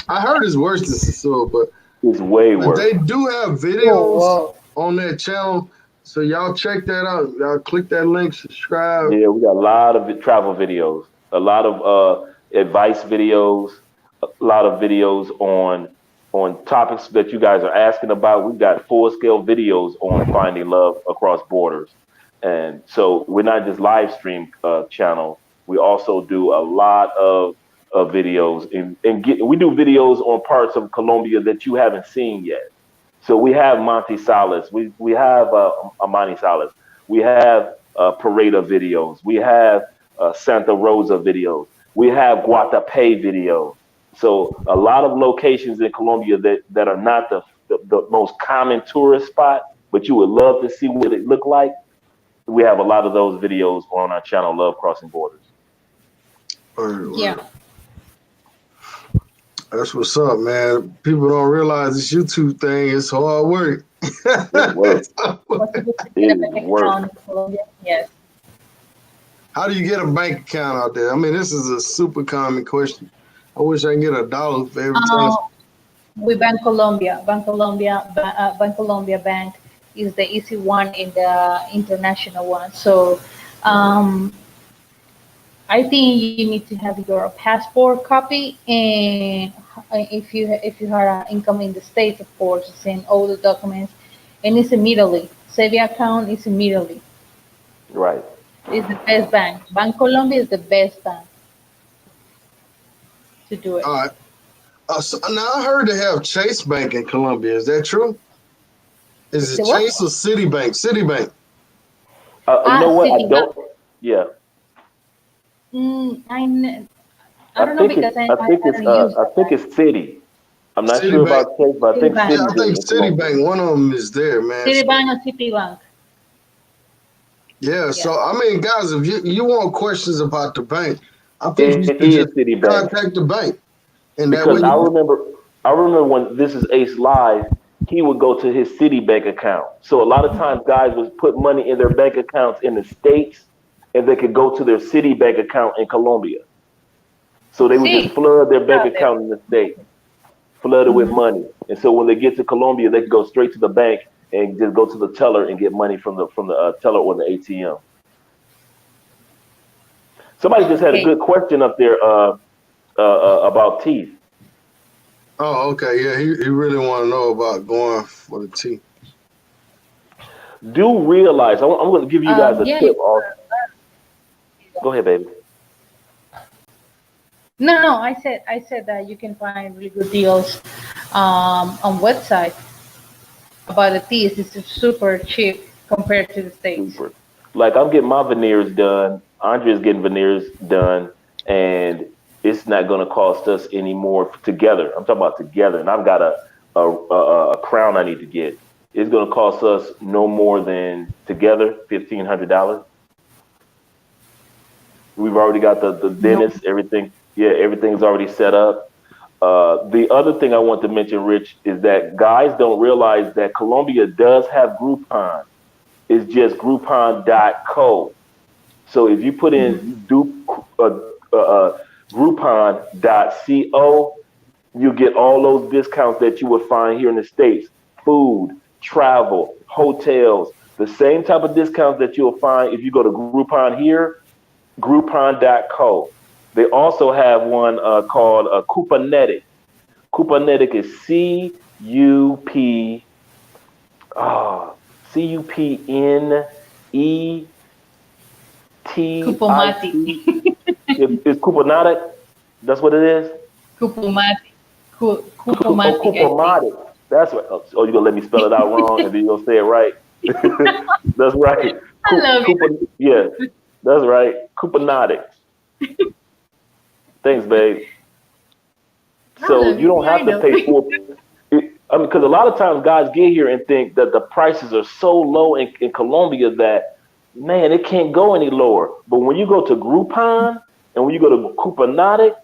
I heard it's worse than Sasua, It's way but worse. they do have Oh, videos wow. on that channel. So y'all check that out. Y'all click that link, subscribe. Yeah, we got a lot of travel videos, a lot of advice videos, a lot of videos on topics that you guys are asking about. We've got full scale videos on finding love across borders, and so we're not just live stream channel. We also do a lot of videos, we do videos on parts of Colombia that you haven't seen yet. So we have Monty Salas, we have Amani Salas, we have Pareda videos, we have Santa Rosa videos, we have Guatape videos. So a lot of locations in Colombia that are not the most common tourist spot, but you would love to see what it looked like. We have a lot of those videos on our channel, Love Crossing Borders. Word, Yeah. word. That's what's up, man. People don't realize this YouTube thing is hard work. It's work. It's hard work. Possible to It get a is bank work. account in Colombia? Yes. How do you get a bank account out there? I mean, this is a super common question. I wish I can get $1 for every time. Uh, with Bancolombia. Bancolombia Bank is the easy one in the international one. So um, I think you need to have your passport copy, and if you have an income in the States, of course, send all the documents, and it's immediately. Saving account is immediately. Right. It's the best bank. Bancolombia is the best bank to do it. All right. So now I heard they have Chase Bank in Colombia. Is that true? Is it The what? Chase or Citibank? Citibank. You know what? I Citibank. don't. Yeah, Mm, I, kn- I I don't know think it's. because I, I I, think I it's. don't use I that think bank. it's City. I'm not sure Citibank. about Chase, but I think Yeah, Citibank. I City's think in Colombia. Citibank. One of them is there, man. So, Citibank or Citibank. yeah. Yeah. So I mean, guys, if you want questions about the bank, I think you It should is just Citibank contact the bank, and that way because you. I remember when this is Ace Live, he would go to his Citibank account. So a lot of times, guys would put money in their bank accounts in the states, and they could go to their Citibank account in Colombia. So they would just See, flood their bank out there. account in the state. flooded with money. And so when they get to Colombia, they can go straight to the bank and just go to the teller and get money from the teller or the ATM. Somebody just had a Okay. good question up there about teeth. Oh, okay. Yeah, he really want to know about going for the T. Do realize I'm going to give you guys a Yeah. tip. Go ahead, baby. No. I said that you can find really good deals on website about the teas. It's super cheap compared to the states. Super. Like I'm getting my veneers done. Andrea's getting veneers done, and it's not going to cost us any more together. I'm talking about together, and I've got a crown I need to get. It's going to cost us no more than together $1,500. We've already got the No. dentist, everything. Yeah, everything's already set up. The other thing I want to mention, Rich, is that guys don't realize that Colombia does have Groupon. It's just Groupon.co. So if you put in Groupon.co, you get all those discounts that you would find here in the States. Food, travel, hotels, the same type of discounts that you'll find if you go to Groupon here, Groupon.co. They also have one called Couponetic. Couponetic is Cupomati. Cuponetic. It's Couponetic. That's what it is. Cupomati. Oh, Cupomati, I think. Couponetic. That's right. Oh, you're gonna let me spell it out wrong, and then you're gonna say it right. That's right. I love Yeah, that's right. Couponetic. Thanks, babe. So you don't I have to know. pay full. I mean, because a lot of times guys get here and think that the prices are so low in Colombia that, man, it can't go any lower. But when you go to Groupon and when you go to Coupomatic,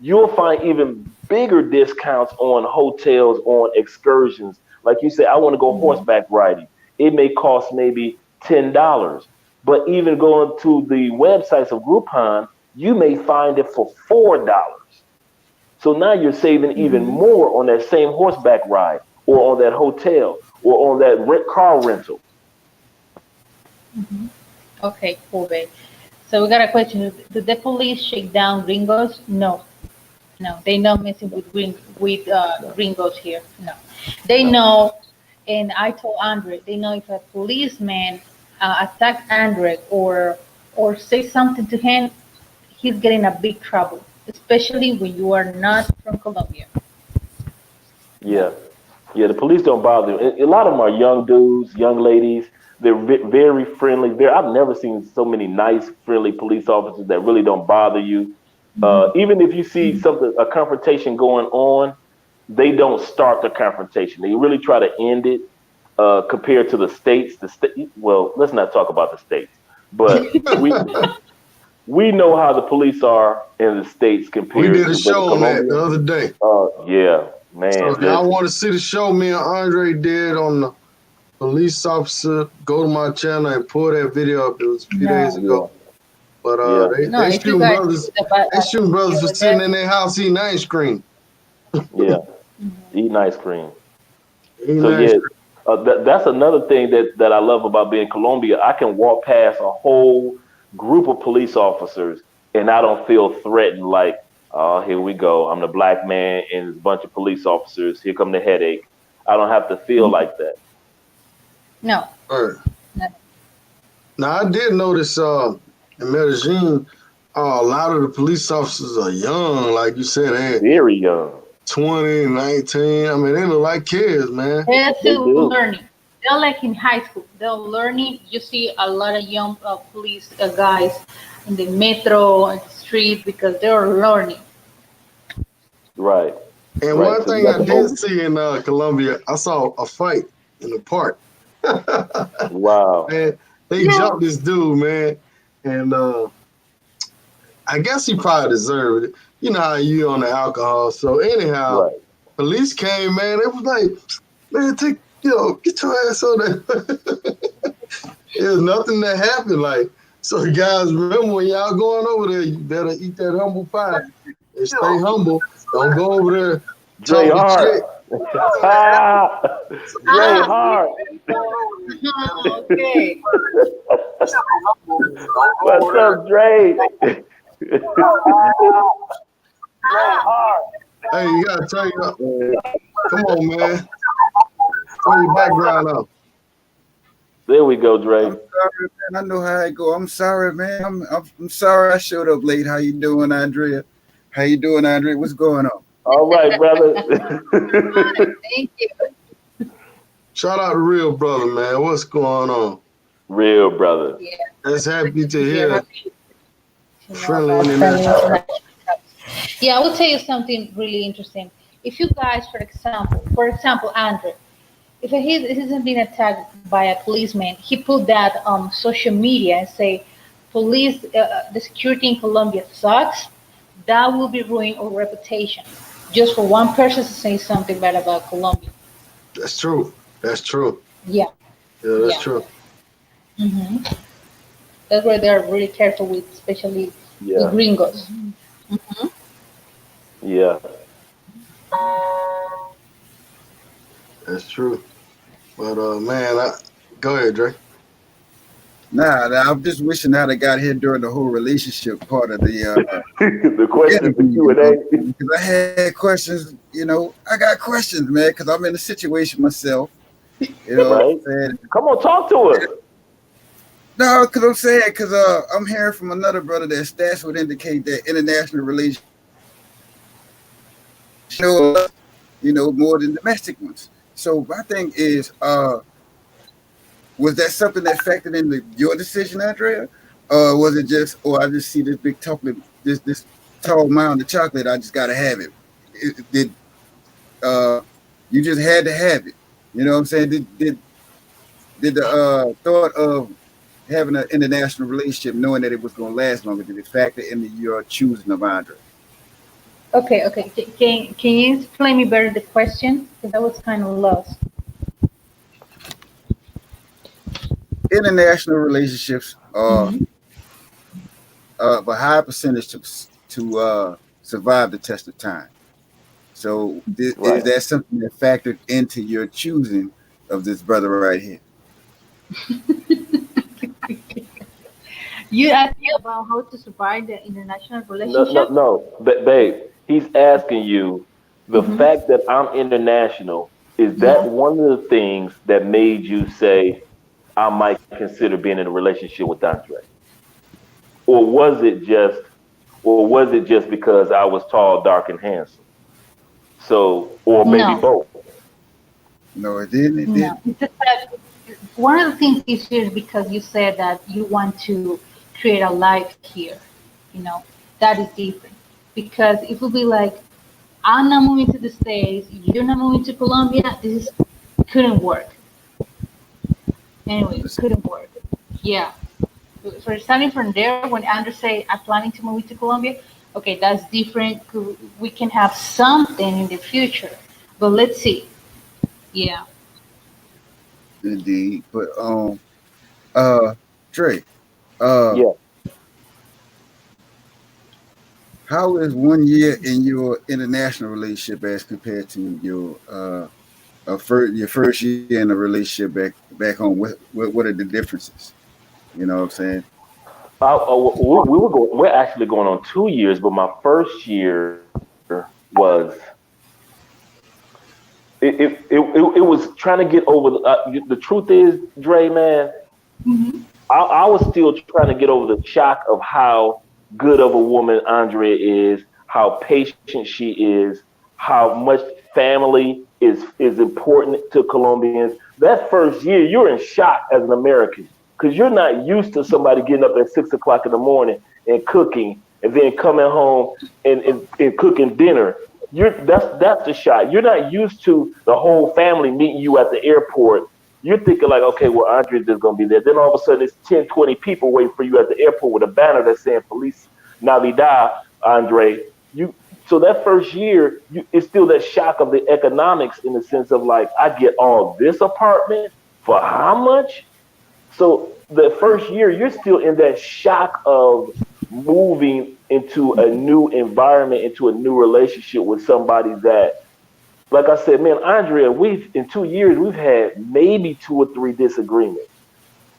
you'll find even bigger discounts on hotels, on excursions. Like you say, I want to go horseback riding. It may cost maybe $10. But even going to the websites of Groupon, you may find it for $4. So now you're saving even more on that same horseback ride or on that hotel or on that car rental. Okay, cool, babe. So we got a question. Do the police shake down gringos? No, no. They not messing with No, gringos here. No, they no. know. And I told Andre, they know if a policeman attack Andre or say something to him, he's getting a big trouble. Especially when you are not from Colombia. Yeah. Yeah, the police don't bother you. A lot of them are young dudes, young ladies. They're very friendly. I've never seen so many nice, friendly police officers that really don't bother you. Even if you see a confrontation going on, they don't start the confrontation. They really try to end it. Compared to the states, well, let's not talk about the states, but we know how the police are in the states We compared did a to the show on that the Colombians. other day. Yeah, So man, if y'all listen. want to see the show me and Andre did on the police officer, go to my channel and pull that video up. It was a few days No, ago. Yeah, But yeah, no. they If you shooting guys brothers. see the They shooting brothers for over sitting there, in their house eating ice cream. yeah. Eating ice cream. Eating So ice yeah, cream. that's another thing that I love about being Colombia. I can walk past a whole group of police officers and I don't feel threatened. Like, oh, here we go. I'm the black man and there's a bunch of police officers. Here come the headache. I don't have to feel like that. no, All right. no. Now I did notice in Medellin, a lot of the police officers are young. Like you said, they Very young. 20, 19. I mean, they look like kids, man. They're They still do. learning. They're like in high school. They're learning. You see a lot of young police guys in the metro and the street because they're learning. Right. And Right. one So you thing got I the did old. see in Colombia, I saw a fight in the park. Wow. Man, they Yeah. jumped this dude, man, and I guess he probably deserved it. You know how you on the alcohol. So anyhow, Right. police came, man. It was like, man, get your ass on there. There's nothing that happened. Like, so guys, remember when y'all going over there, you better eat that humble pie and stay humble. Don't go over there Dre talking Hart. shit. Dre Ah, Hart. okay. What's up, Dre? Ah, Hey, you gotta turn your. Come on, man. Turn your background up. There we go, Dre. I'm sorry, man. I know how it go. I'm sorry, man. I'm sorry I showed up late. How you doing, Andrea? How you doing, Andrea? What's going on? All right, brother. thank you. Shout out to real brother, man. What's going on? Real brother. Yeah, That's happy to yeah, hear happy to know friendly about friendly international. international cups. Yeah, I will tell you something really interesting. If you guys, for example, Andre, if he hasn't been attacked by a policeman, he put that on social media and say, police, the security in Colombia sucks. That will be ruining our reputation. Just for one person to say something bad about Colombia. That's true. That's true. Yeah, Yeah, that's yeah. true. hmm That's why they're really careful with, especially with Yeah, gringos. yeah. That's true. But man, go ahead, Dre. Nah, I'm just wishing I'd have got here during the whole relationship part of The the question, the interview, Q and A. because I had questions. I got questions, man, because I'm in a situation myself. You know what Right? I'm saying? Come on, talk to us. No, because I'm saying, because I'm hearing from another brother that stats would indicate that international relations, more than domestic ones. So my thing is, was that something that factored into your decision, Andrea? Or was it just, I just see this big chocolate, this tall mound of chocolate, I just gotta have it. Did you just had to have it? You know what I'm saying? Did the thought of having an international relationship, knowing that it was going to last longer, did it factor into your choosing of Andre? Okay, okay. Can you explain me better the question? Because I was kind of lost. International relationships are hmm a high percentage to survive the test of time. So is Right. that something that factored into your choosing of this brother right here? You asked me about how to survive the international No, no, relationship. no. Babe, he's asking you the hmm fact that I'm international, is that Yeah. one of the things that made you say I might consider being in a relationship with Andre? Or was it just because I was tall, dark, and handsome? So, or maybe No, both. No, it didn't. It no. didn't. It's just that one of the things is here is because you said that you want to create a life here. You know, that is different. Because it would be like, I'm not moving to the States, you're not moving to Colombia, this is, couldn't work. Anyway, couldn't work. Yeah. So starting from there, when Andrew say I'm planning to move to Colombia, okay, that's different. We can have something in the future, but let's see. Yeah. Indeed. But uh, Trey, uh, Yeah. how is 1 year in your international relationship as compared to your first year in a relationship back home? What are the differences? You know what I'm saying? We're actually going on 2 years, but my first year was it was trying to get over the truth is, Dre, man, hmm I was still trying to get over the shock of how good of a woman Andrea is, how patient she is, how much family is important to Colombians. That first year, you're in shock as an American because you're not used to somebody getting up at 6 o'clock in the morning and cooking, and then coming home and cooking dinner. That's the shock. You're not used to the whole family meeting you at the airport. You're thinking like, okay, well, Andre's just gonna be there. Then all of a sudden, it's 10, 20 people waiting for you at the airport with a banner that's saying "Police Navidad, Andre." You so that first year, it's still that shock of the economics in the sense of like, I get all this apartment for how much? So the first year, you're still in that shock of moving into a new environment, into a new relationship with somebody that, like I said, man, Andrea, we've in 2 years we've had maybe 2 or 3 disagreements,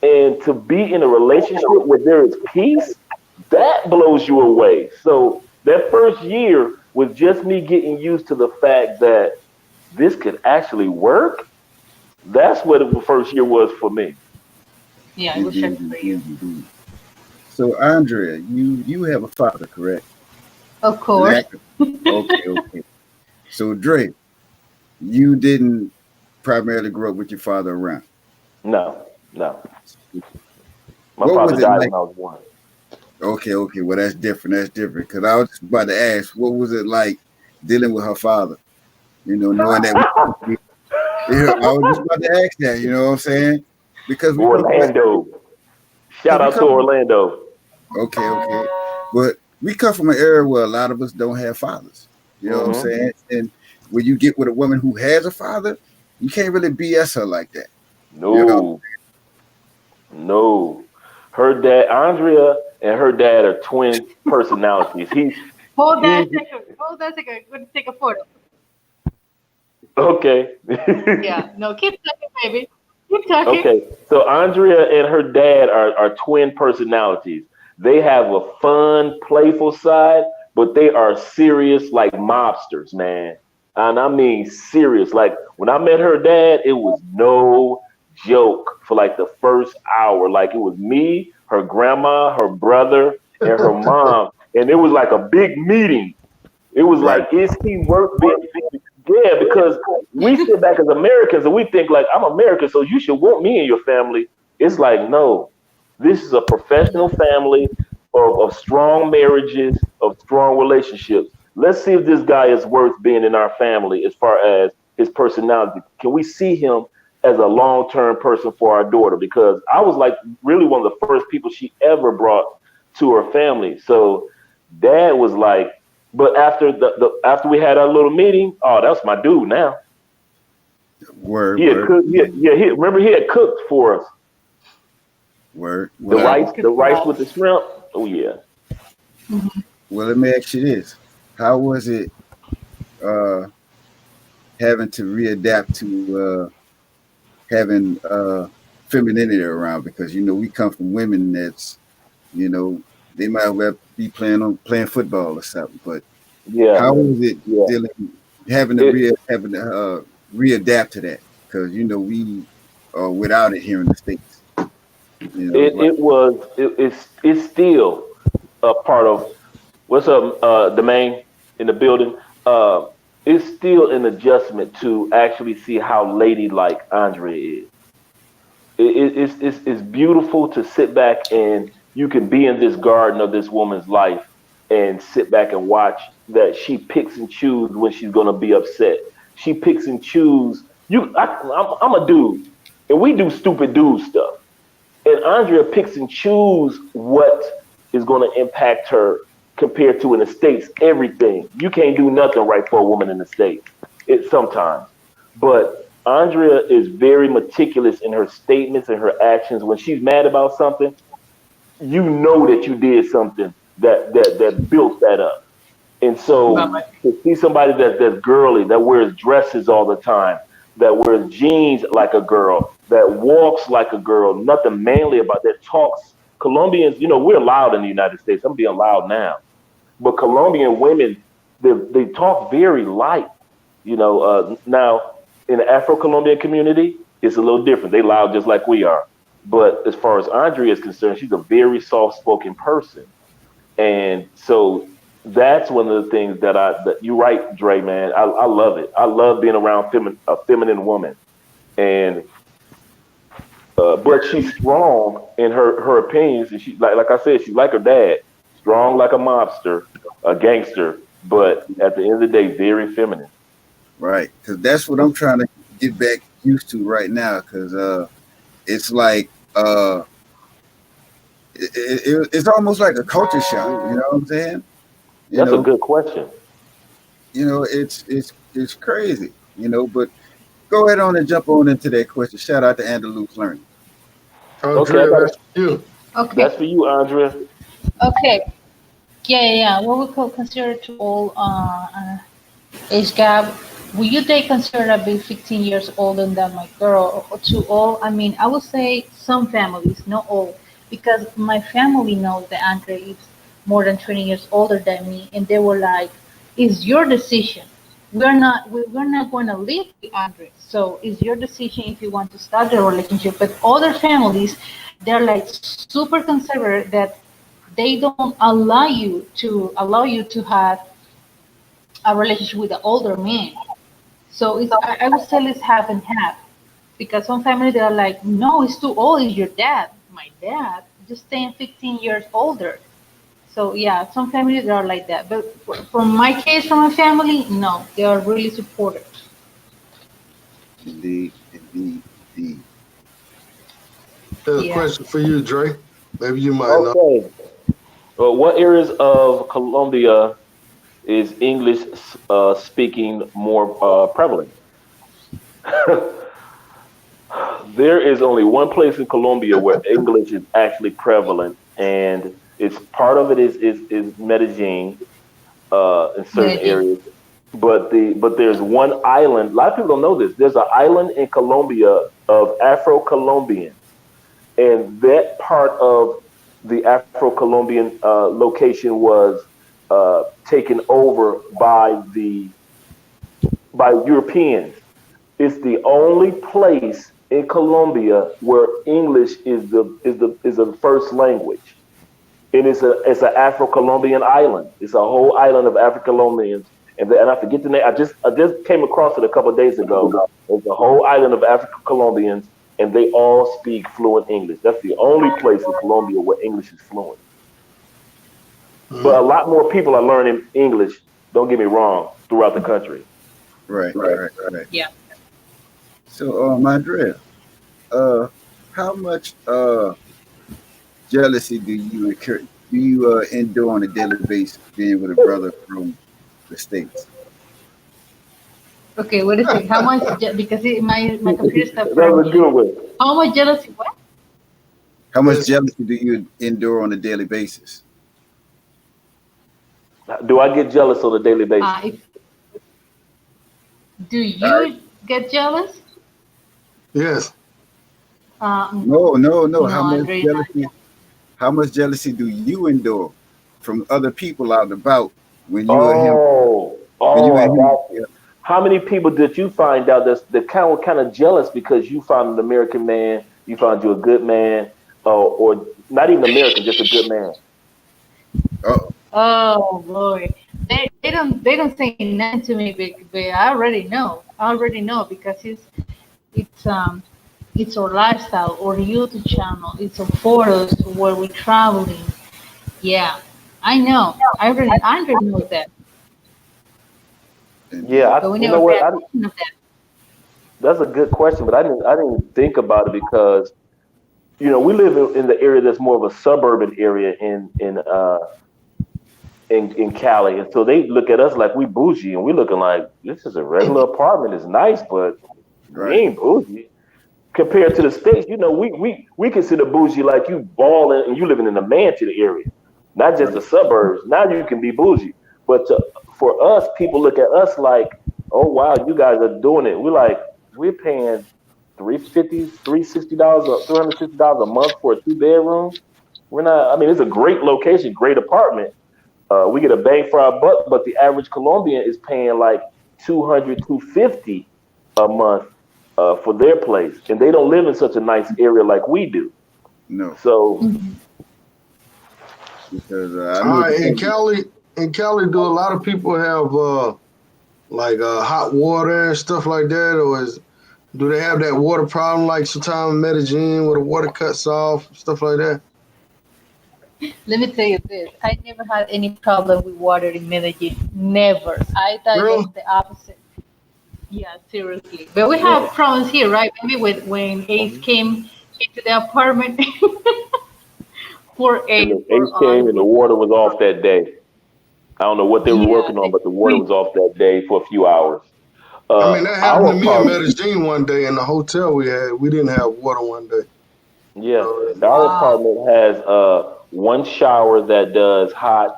and to be in a relationship where there is peace, that blows you away. So that first year was just me getting used to the fact that this could actually work. That's what the first year was for me. Yeah, it was Indeed, stressful for you. indeed, indeed. So Andrea, you have a father, correct? Of An course. actor. Okay, okay. So Dre, you didn't primarily grow up with your father around. No, no. My What father was it died like? when I was 1. Okay, okay. Well, that's different. That's different. Because I was just about to ask, what was it like dealing with her father? Knowing that we, I was just about to ask that. You know what I'm saying? Because we come from, Orlando. because Shout we out to come from. Orlando. Okay, okay. But we come from an era where a lot of us don't have fathers. You know what I'm Hmm. saying? And when you get with a woman who has a father, you can't really BS her like that. You know? No, no. Her dad, Andrea, and her dad are twin personalities. Hold that He, second. Hold that second. I'm going to take a photo. okay. Yeah. No, keep talking, baby. Keep talking. Okay, so Andrea and her dad are twin personalities. They have a fun, playful side, but they are serious like mobsters, man. And I mean serious. Like when I met her dad, it was no joke for like the first hour. Like it was me, her grandma, her brother, and her mom. And it was like a big meeting. It was Right. like, is he worth being? Yeah, because we sit back as Americans and we think like, I'm American, so you should want me in your family. It's like, no, this is a professional family of strong marriages, of strong relationships. Let's see if this guy is worth being in our family as far as his personality. Can we see him as a long-term person for our daughter? Because I was like really one of the first people she ever brought to her family. So dad was like, but after after we had our little meeting, oh, that's my dude now. Word, He had word, cooked. Yeah, he remember he had cooked for us word. the Yeah, rice, he's good the for rice us. with the shrimp. Oh yeah. Well, let me ask you this: how was it uh, having to readapt to having femininity around? Because we come from women that's you know they might well be playing football or something. But Yeah, how was it yeah. dealing having to It readapt to that? Because we are without it here in the states. Like it's still a part of what's up, the main in the building. It's still an adjustment to actually see how ladylike Andrea is. It's beautiful to sit back and you can be in this garden of this woman's life and sit back and watch that she picks and chooses when she's gonna be upset. She picks and chooses. I'm a dude, and we do stupid dude stuff. And Andrea picks and chooses what is going to impact her compared to in the states. Everything you can't do nothing right for a woman in the states. It sometimes, but Andrea is very meticulous in her statements and her actions. When she's mad about something, you know that you did something that built that up. And so Bye-bye. to see somebody that's girly, that wears dresses all the time, that wears jeans like a girl, that walks like a girl, nothing manly about that, talks Colombians, we're loud in the United States. I'm being loud now. But Colombian women, they talk very light. Now in the Afro-Colombian community, it's a little different. They loud just like we are. But as far as Andrea is concerned, she's a very soft-spoken person. And so that's one of the things that you're right, Dre, man. I love it. I love being around a feminine woman. And but she's strong in her opinions, and she like I said, she's like her dad, strong like a mobster, a gangster, but at the end of the day, very feminine. right, because that's what I'm trying to get back used to right now. Because it's like it's almost like a culture shock. You know what I'm saying? You That's a know, good question. it's crazy. But go ahead on and jump on into that question. Shout out to Andalus Learning. Okay, I Andrea, got that's you. Okay. that's for you, Andrea. Okay. Yeah. What we could consider to all age gap. Will you they consider that be 15 years older than my girl or too old? I mean, I would say some families, not all, because my family knows that Andre is more than 20 years older than me, and they were like, "It's your decision. We're not going to live with Andre, so it's your decision if you want to start the relationship." But other families, they're like super conservative that they don't allow you to have a relationship with the older man. So I would say it's half and half because some family they're like, no, it's too old. It's your dad. My dad just staying 15 years older. So yeah, some families are like that. But from my case, from my family, no, they are really supportive. Indeed, indeed, indeed. There's a Yeah. question for you, Dre. Maybe you might know. Okay. Well, what areas of Colombia is English speaking more prevalent? There is only one place in Colombia where English is actually prevalent, and it's part of it is Medellin in certain Medellin. areas. But there's one island. A lot of people don't know this. There's an island in Colombia of Afro-Colombians, and that part of the Afro-Colombian location was taken over by Europeans. It's the only place in Colombia where English is the first language, and it's an Afro-Colombian island. It's a whole island of Afro-Colombians, and I forget the name. I just came across it a couple of days ago. It's a whole island of Afro-Colombians, and they all speak fluent English. That's the only place in Colombia where English is fluent. But a Mhm. lot more people are learning English. Don't get me wrong, throughout the country. Right, right, right. Yeah. So, Andrea, uh, how much jealousy do you endure on a daily basis being with a brother from the states? Okay, wait a second. How much? Because my computer stopped That for a was a minute. good one. How much jealousy? What? How much Yes. jealousy do you endure on a daily basis? Do I get jealous on a daily basis? If do All right. you get jealous? Yes. No, No, no, no. no, Andre, not yet. How much jealousy do you endure from other people out and about when you and him when you Oh, I and him got you. How many people did you find out that kind of jealous because you found an American man, you found you a good man, or not even American, just a good man? uh Oh boy, they don't say nothing to me, but I already know. I already know because it's it's our lifestyle, our YouTube channel, it's our photos where we're traveling. Yeah, I know. I already know that, Yeah, indeed. but we you never know pay what? attention of that. That's a good question, but I didn't think about it because we live in the area that's more of a suburban area in Cali, and so they look at us like we bougie, and we looking like this is a regular apartment. It's nice, but we Right. ain't bougie compared to the states. We consider bougie like you balling and you living in a mansion area, not just the Right. suburbs. Now you can be bougie, but for us, people look at us like, oh wow, you guys are doing it. We're paying $360, $360 a month for a two-bedroom. We're not. I mean, it's a great location, great apartment. We get a bang for our buck, but the average Colombian is paying like 200, 250 a month for their place, and they don't live in such a nice area like we do. No, So, because I All know the right. thing. In Cali, do a lot of people have like hot water and stuff like that, or do they have that water problem like sometimes in Medellin where the water cuts off, stuff like that? Let me tell you this: I never had any problem with water in Medellin. Never. I thought it was Really? the opposite. Yeah, seriously. But we have yeah. problems here, right? Maybe when Ace Mhm. came to the apartment for And Ace the for ace came and the Andre. water was off that day. I don't know what they were Yeah, working on, but the water we was off that day for a few hours. I mean, that happened Our to me in apartment, Medellin one day in the hotel we had. We didn't have water one day. yeah, So, our wow. apartment has one shower that does hot,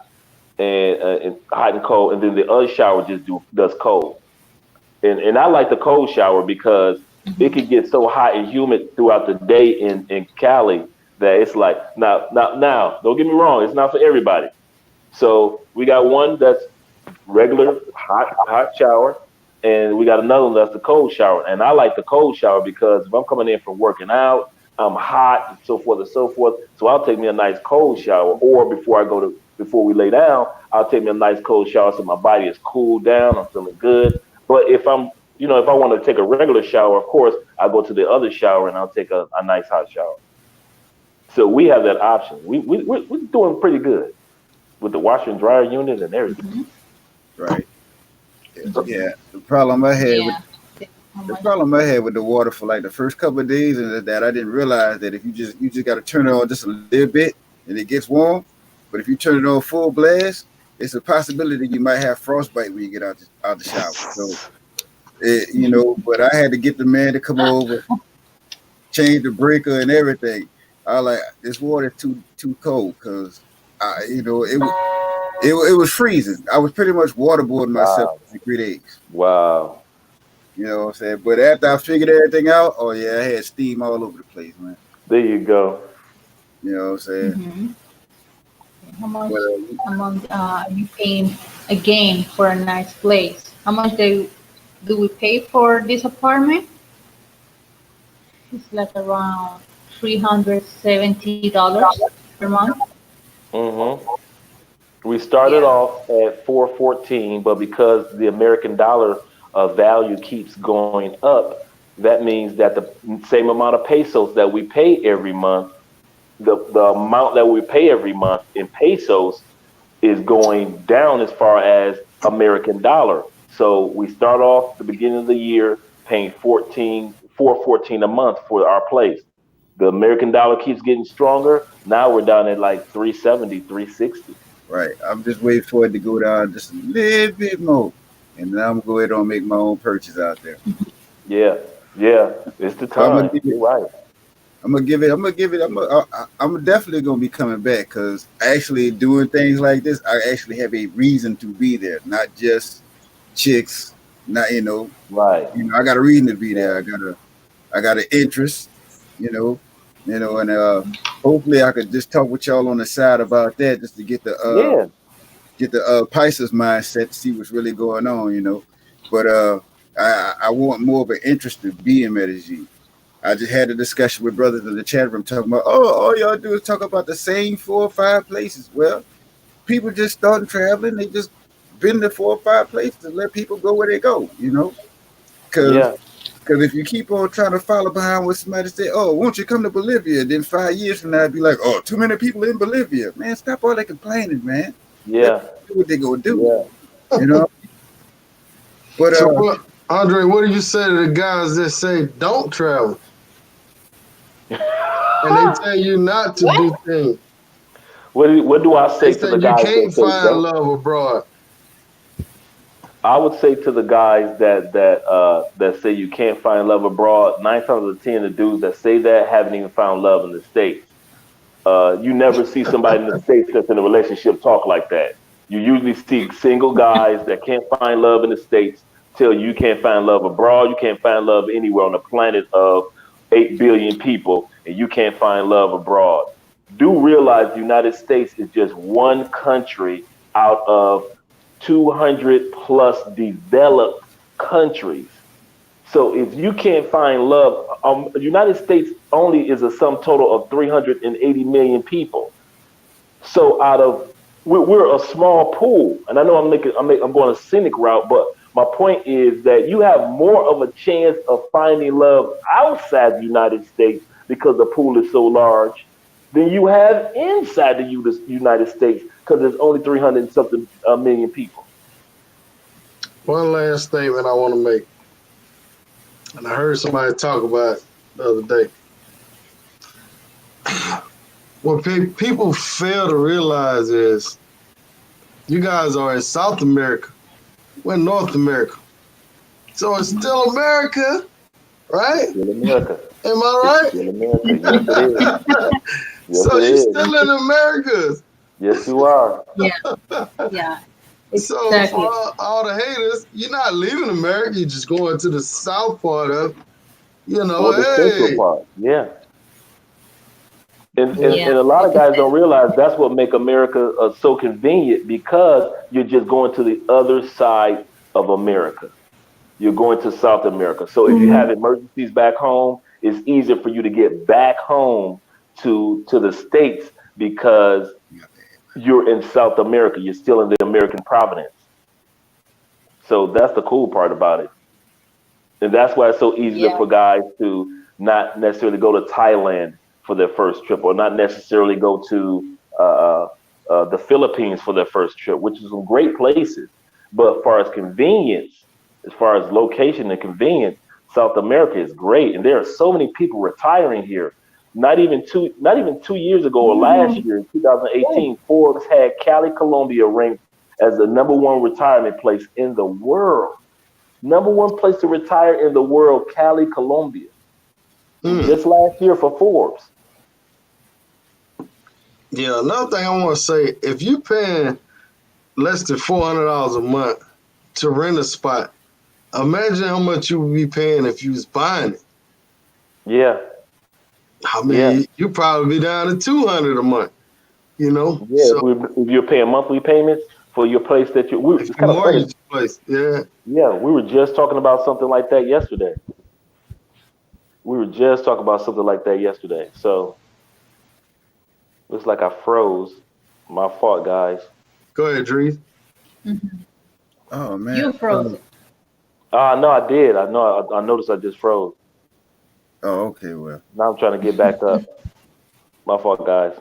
and hot and cold, and then the other shower just does cold. And I like the cold shower because it can get so hot and humid throughout the day in Cali that it's like now. Don't get me wrong, it's not for everybody. So we got one that's regular hot shower, and we got another one that's the cold shower. And I like the cold shower because if I'm coming in from working out, I'm hot and so forth and so forth. So I'll take me a nice cold shower, or before we lay down, I'll take me a nice cold shower so my body is cooled down. I'm feeling good. But if I want to take a regular shower, of course, I'll go to the other shower and I'll take a nice hot shower. So we have that option. We're doing pretty good with the washer and dryer unit and everything. Right. Yeah. The problem I had with the water for like the first couple of days, and that I didn't realize that if you just got to turn it on just a little bit and it gets warm, but if you turn it on full blast, it's a possibility you might have frostbite when you get out the shower. So, but I had to get the man to come over, change the breaker and everything. I was like, this water is too cold because it was freezing. I was pretty much waterboarding myself for 3 days. Wow. You know what I'm saying? But after I figured everything out, oh yeah, I had steam all over the place, man. There you go. You know what I'm saying? Mm-hmm. How much are you paying again for a nice place? How much do we pay for this apartment? It's like around $370 per month. Mm-hmm. We started off at $414, but because the American dollar value keeps going up, that means that the same amount of pesos that we pay every month, the amount that we pay every month in pesos is going down as far as American dollar. So we start off the beginning of the year paying $414 a month for our place. The American dollar keeps getting stronger. Now we're down at like 370, 360. Right. I'm just waiting for it to go down just a little bit more. And then I'm going to go ahead and make my own purchase out there. Yeah. It's the time. You're right. I'm definitely going to be coming back because actually doing things like this, I actually have a reason to be there, not just chicks, not, Right. I got a reason to be there. I got an interest, and hopefully I could just talk with y'all on the side about that just to get the Pisces mindset to see what's really going on, But I want more of an interest to be in Medellin. I just had a discussion with brothers in the chat room talking about, all y'all do is talk about the same 4 or 5 places. Well, people just starting traveling. They just been to 4 or 5 places and let people go where they go, Because if you keep on trying to follow behind what somebody say, won't you come to Bolivia? Then 5 years from now, I'd be like, too many people in Bolivia. Man, stop all that complaining, man. Yeah. Do what they gonna do. Yeah. But so, Andre, what do you say to the guys that say don't travel? And they tell you not to do things. What do I say to the guys? You can't find love abroad. I would say to the guys that say you can't find love abroad, 9 times out of 10, the dudes that say that haven't even found love in the States. You never see somebody in the States that's in a relationship talk like that. You usually see single guys that can't find love in the States tell you can't find love abroad. You can't find love anywhere on the planet of 8 billion people, and you can't find love abroad. Do realize the United States is just one country out of 200 plus developed countries. So if you can't find love, the United States only is a sum total of 380 million people. So we're a small pool, and I know I'm going a cynic route, but my point is that you have more of a chance of finding love outside the United States because the pool is so large than you have inside the United States because there's only 300 and something million people. One last statement I want to make, and I heard somebody talk about it the other day. What people fail to realize is you guys are in South America. We're in North America. So it's still America, right? Still America. Am I right? It's still America. Yes, it is. Yes, so it you're is. still in America. Yes, you are. Yeah, yeah, So for exactly. all the haters, you're not leaving America. You're just going to the south part of, Or the central hey, part. Yeah. yeah, And Yeah, a lot of like I guys said. don't realize that's what make America so convenient because you're just going to the other side of America. You're going to South America. So if you have Mhm. emergencies back home, it's easier for you to get back home to the States because you're in South America. You're still in the American providence. So that's the cool part about it. And that's why it's so easy Yeah. for guys to not necessarily go to Thailand for their first trip, or not necessarily go to the Philippines for their first trip, which is some great places. But as far as convenience, as far as location and convenience, South America is great, and there are so many people retiring here. Not even 2 years ago or last Mhm. year, in 2018, Forbes had Cali, Colombia ranked as the number one retirement place in the world. Number one place to retire in the world, Cali, Colombia. mm. Just last year for Forbes. Yeah. Another thing I want to say, if you paying less than $400 a month to rent a spot, imagine how much you would be paying if you was buying it. Yeah, I yeah, mean, you probably be down to 200 a month. yeah. So If you're paying monthly payments for your place if it's you kind of funny. mortgage the place, yeah. Yeah, we were just talking about something like that yesterday. We were just talking about something like that yesterday. So looks like I froze. My fault, guys. Go ahead, Drees. Mhm. Oh man. You frozen. No, I did. I know. I noticed I just froze. Oh, okay. Well, Now I'm trying to get back up. My fault, guys.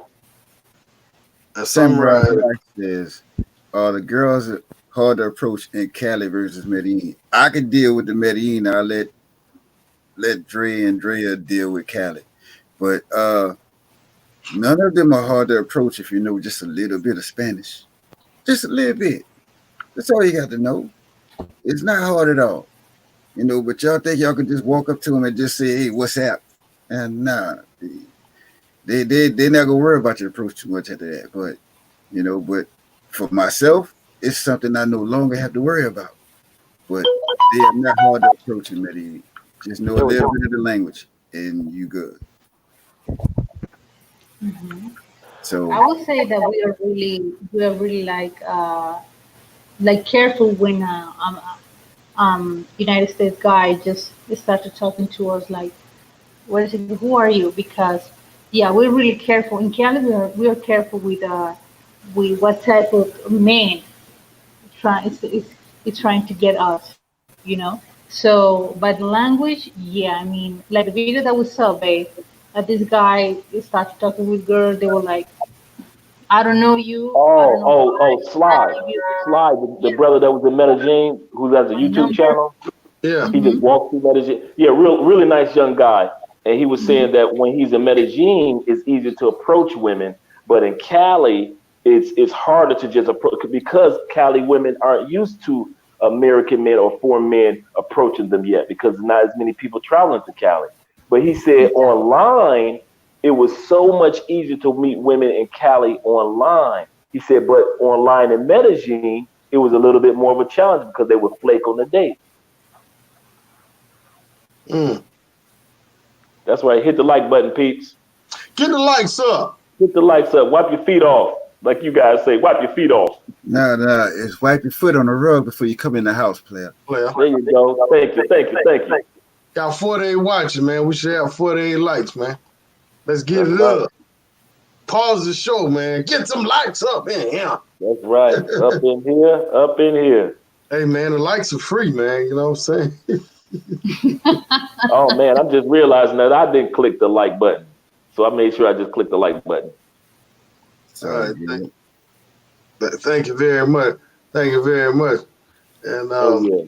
That's something Samurai right. Black says, the girls are hard to approach in Cali versus Medellin. I could deal with the Medellin. I'll let Dre and Drea deal with Cali. But none of them are hard to approach if you know just a little bit of Spanish. Just a little bit. That's all you got to know. It's not hard at all. But y'all think y'all could just walk up to them and just say, "Hey, what's up?" And nah, they're not gonna worry about your approach too much after that. But for myself, it's something I no longer have to worry about. But they are not hard to approach in Medellin. Just know a There we little go. bit of the language, and you good. Mhm. I So would say that we are really like careful when United States guy just started talking to us like, what is it? Who are you? Because yeah, we're really careful in Cali. We are careful with what type of man try it's trying to get us, So, but language, yeah, I mean, like the video that we saw, babe, that this guy started talking with girls, they were like, I don't know you, I don't know why, can I Sly. give you Sly, the yeah, brother that was in Medellin, who has a my YouTube number? channel. Yeah. He just Mm-hmm. walked through Medellin. Yeah, really nice young guy. And he was saying that when he's in Medellin, it's easier to approach women, but in Cali, it's harder to just approach because Cali women aren't used to American men or foreign men approaching them yet because not as many people traveling to Cali. But he said Exactly. online, it was so much easier to meet women in Cali online. He said, but online in Medellin, it was a little bit more of a challenge because they would flake on the date. Mm. That's right. Hit the like button, peeps. Get the likes up. Hit the likes up. Wipe your feet off. Like you guys say, wipe your feet off. nah, it's wipe your foot on the rug before you come in the house, player. Player. There you go. Thank you. Thank you. Thank you. Got 48 watching, man. We should have 48 likes, man. Let's get That's it right. up. Pause the show, man. Get some likes up in here. That's right. Up in here. Up in here. Hey, man, the likes are free, man. You know what I'm saying? Oh man, I'm just realizing that I didn't click the like button. So I made sure I just clicked the like button. All So right. Thank you very much. Thank you very much. And Oh yeah.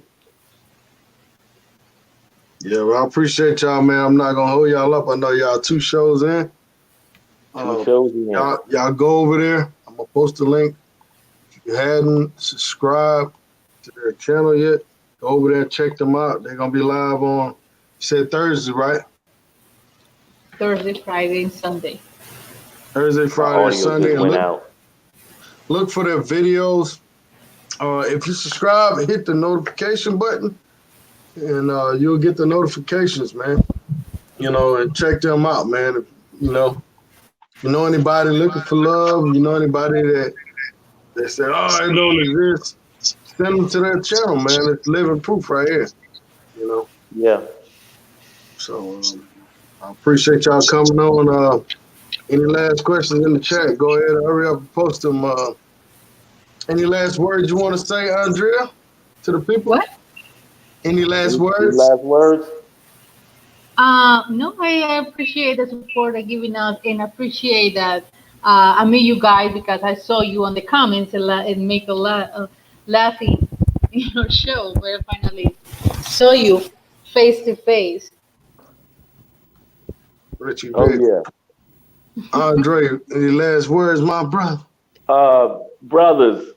yeah, well, I appreciate y'all, man. I'm not gonna hold y'all up. I know y'all 2 shows in. Two Um, shows in. y'all go over there. I'm gonna post a link. If you hadn't subscribed to their channel yet, go over there and check them out. They're gonna be live on. You said Thursday, right? Thursday, Friday, and Sunday. Thursday, My Friday, and audio Sunday. just And went look, out. Look for their videos. If you subscribe, hit the notification button, and you'll get the notifications, man. And check them out, man. You know anybody looking for love, you know anybody that said, "Oh, it don't exist," send them to that channel, man. It's living proof right here. You know. Yeah. So I appreciate y'all coming on. Any last questions in the chat? Go ahead, hurry up and post them. Any last words you want to say, Andrea, to the people? What? Any last Any words? last words? No, I appreciate the support of giving out and appreciate that I met you guys because I saw you on the comments and make a lot of laughing in your show where I finally saw you face to face. Richie Oh Rich. yeah. Andre, any last words, my brother? Brothers,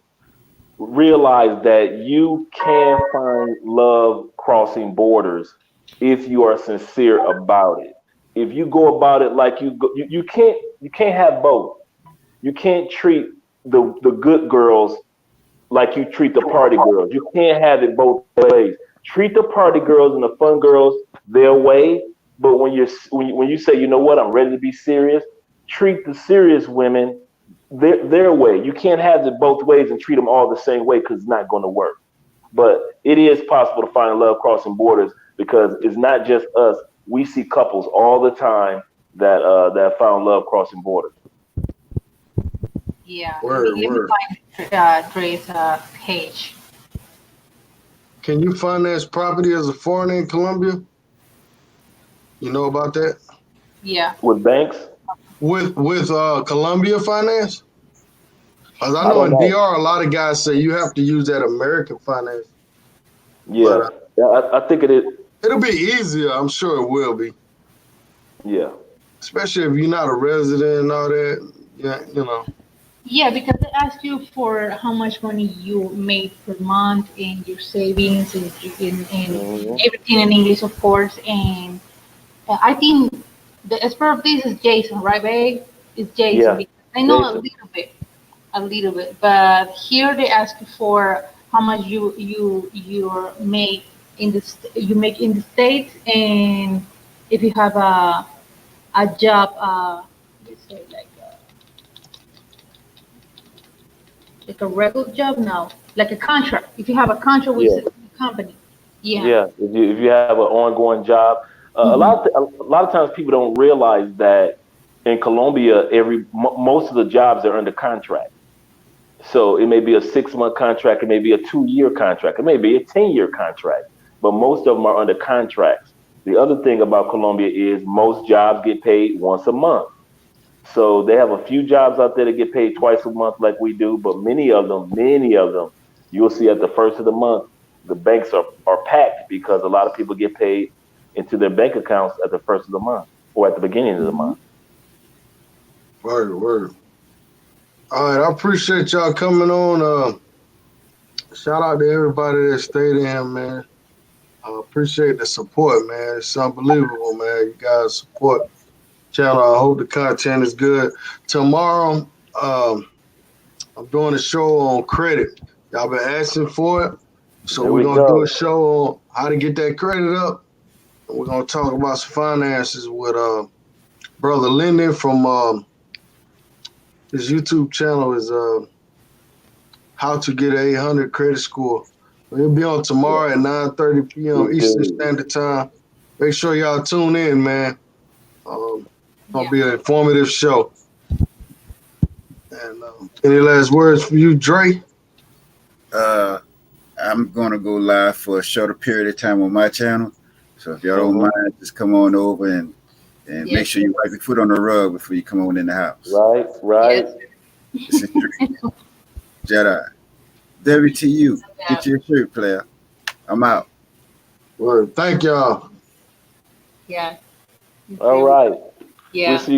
realize that you can find love crossing borders if you are sincere about it. If you go about it like you can't have both. You can't treat the good girls like you treat the party girls. You can't have it both ways. Treat the party girls and the fun girls their way, but when you say, you know what, I'm ready to be serious, treat the serious women their way. You can't have it both ways and treat them all the same way because it's not going to work. But it is possible to find love crossing borders because it's not just us. We see couples all the time that found love crossing borders. Yeah, Word, let me word. find Dre's page. Can you finance property as a foreigner in Colombia? You know about that? Yeah. With banks, With Colombia finance? Because I I know don't in know. DR, a lot of guys say you have to use that American finance. But Yeah, yeah, I think it is. it'll be easier. I'm sure it will be. Yeah, Especially if you're not a resident and all that. Yeah, Yeah, because they ask you for how much money you made per month and your savings and hmm everything in English, of course. And I think the expert of this is Jason, right, babe? It's Jason yeah, because I know Jason. a little bit. But here they ask you for how much you make you make in the states, and if you have a job, let's say like a regular job now, like a contract. If you have a contract with Yeah, the company, yeah. yeah. If you have an ongoing job, Hmm. a lot of times people don't realize that in Colombia, most of the jobs are under contract. So it may be a 6 month contract, it may be a 2 year contract, it may be a 10 year contract, but most of them are under contracts. The other thing about Colombia is most jobs get paid once a month. So they have a few jobs out there that get paid twice a month like we do, but many of them, you'll see at the first of the month, the banks are packed because a lot of people get paid into their bank accounts at the first of the month or at the beginning of the Hmm. month. word, word. All right, I appreciate y'all coming on. Shout out to everybody that stayed in, man. I appreciate the support, man. It's unbelievable, man. You guys support channel. I hope the content is good. Tomorrow, I'm doing a show on credit. Y'all been asking for it. So There we're we gonna do a go. show on how to get that credit up. And we're gonna talk about some finances with brother Lyndon from his YouTube channel is how to get a 800 credit score. It'll be on Yeah, tomorrow at 9:30 p.m. good Eastern dude. Standard Time. Make sure y'all tune in, man. Gonna Yeah. be an informative show. And any last words from you, Dre? Uh, I'm gonna go live for a shorter period of time on my channel. So if y'all don't Hmm. mind, just come on over and make Yes. sure you wipe your foot on the rug before you come on in the house. Right, right. Yes. This is Jedi. WTU. Yeah. Get your shirt, player. I'm out. Well, thank y'all. Yeah. All Agree with. right. We'll Yeah. see you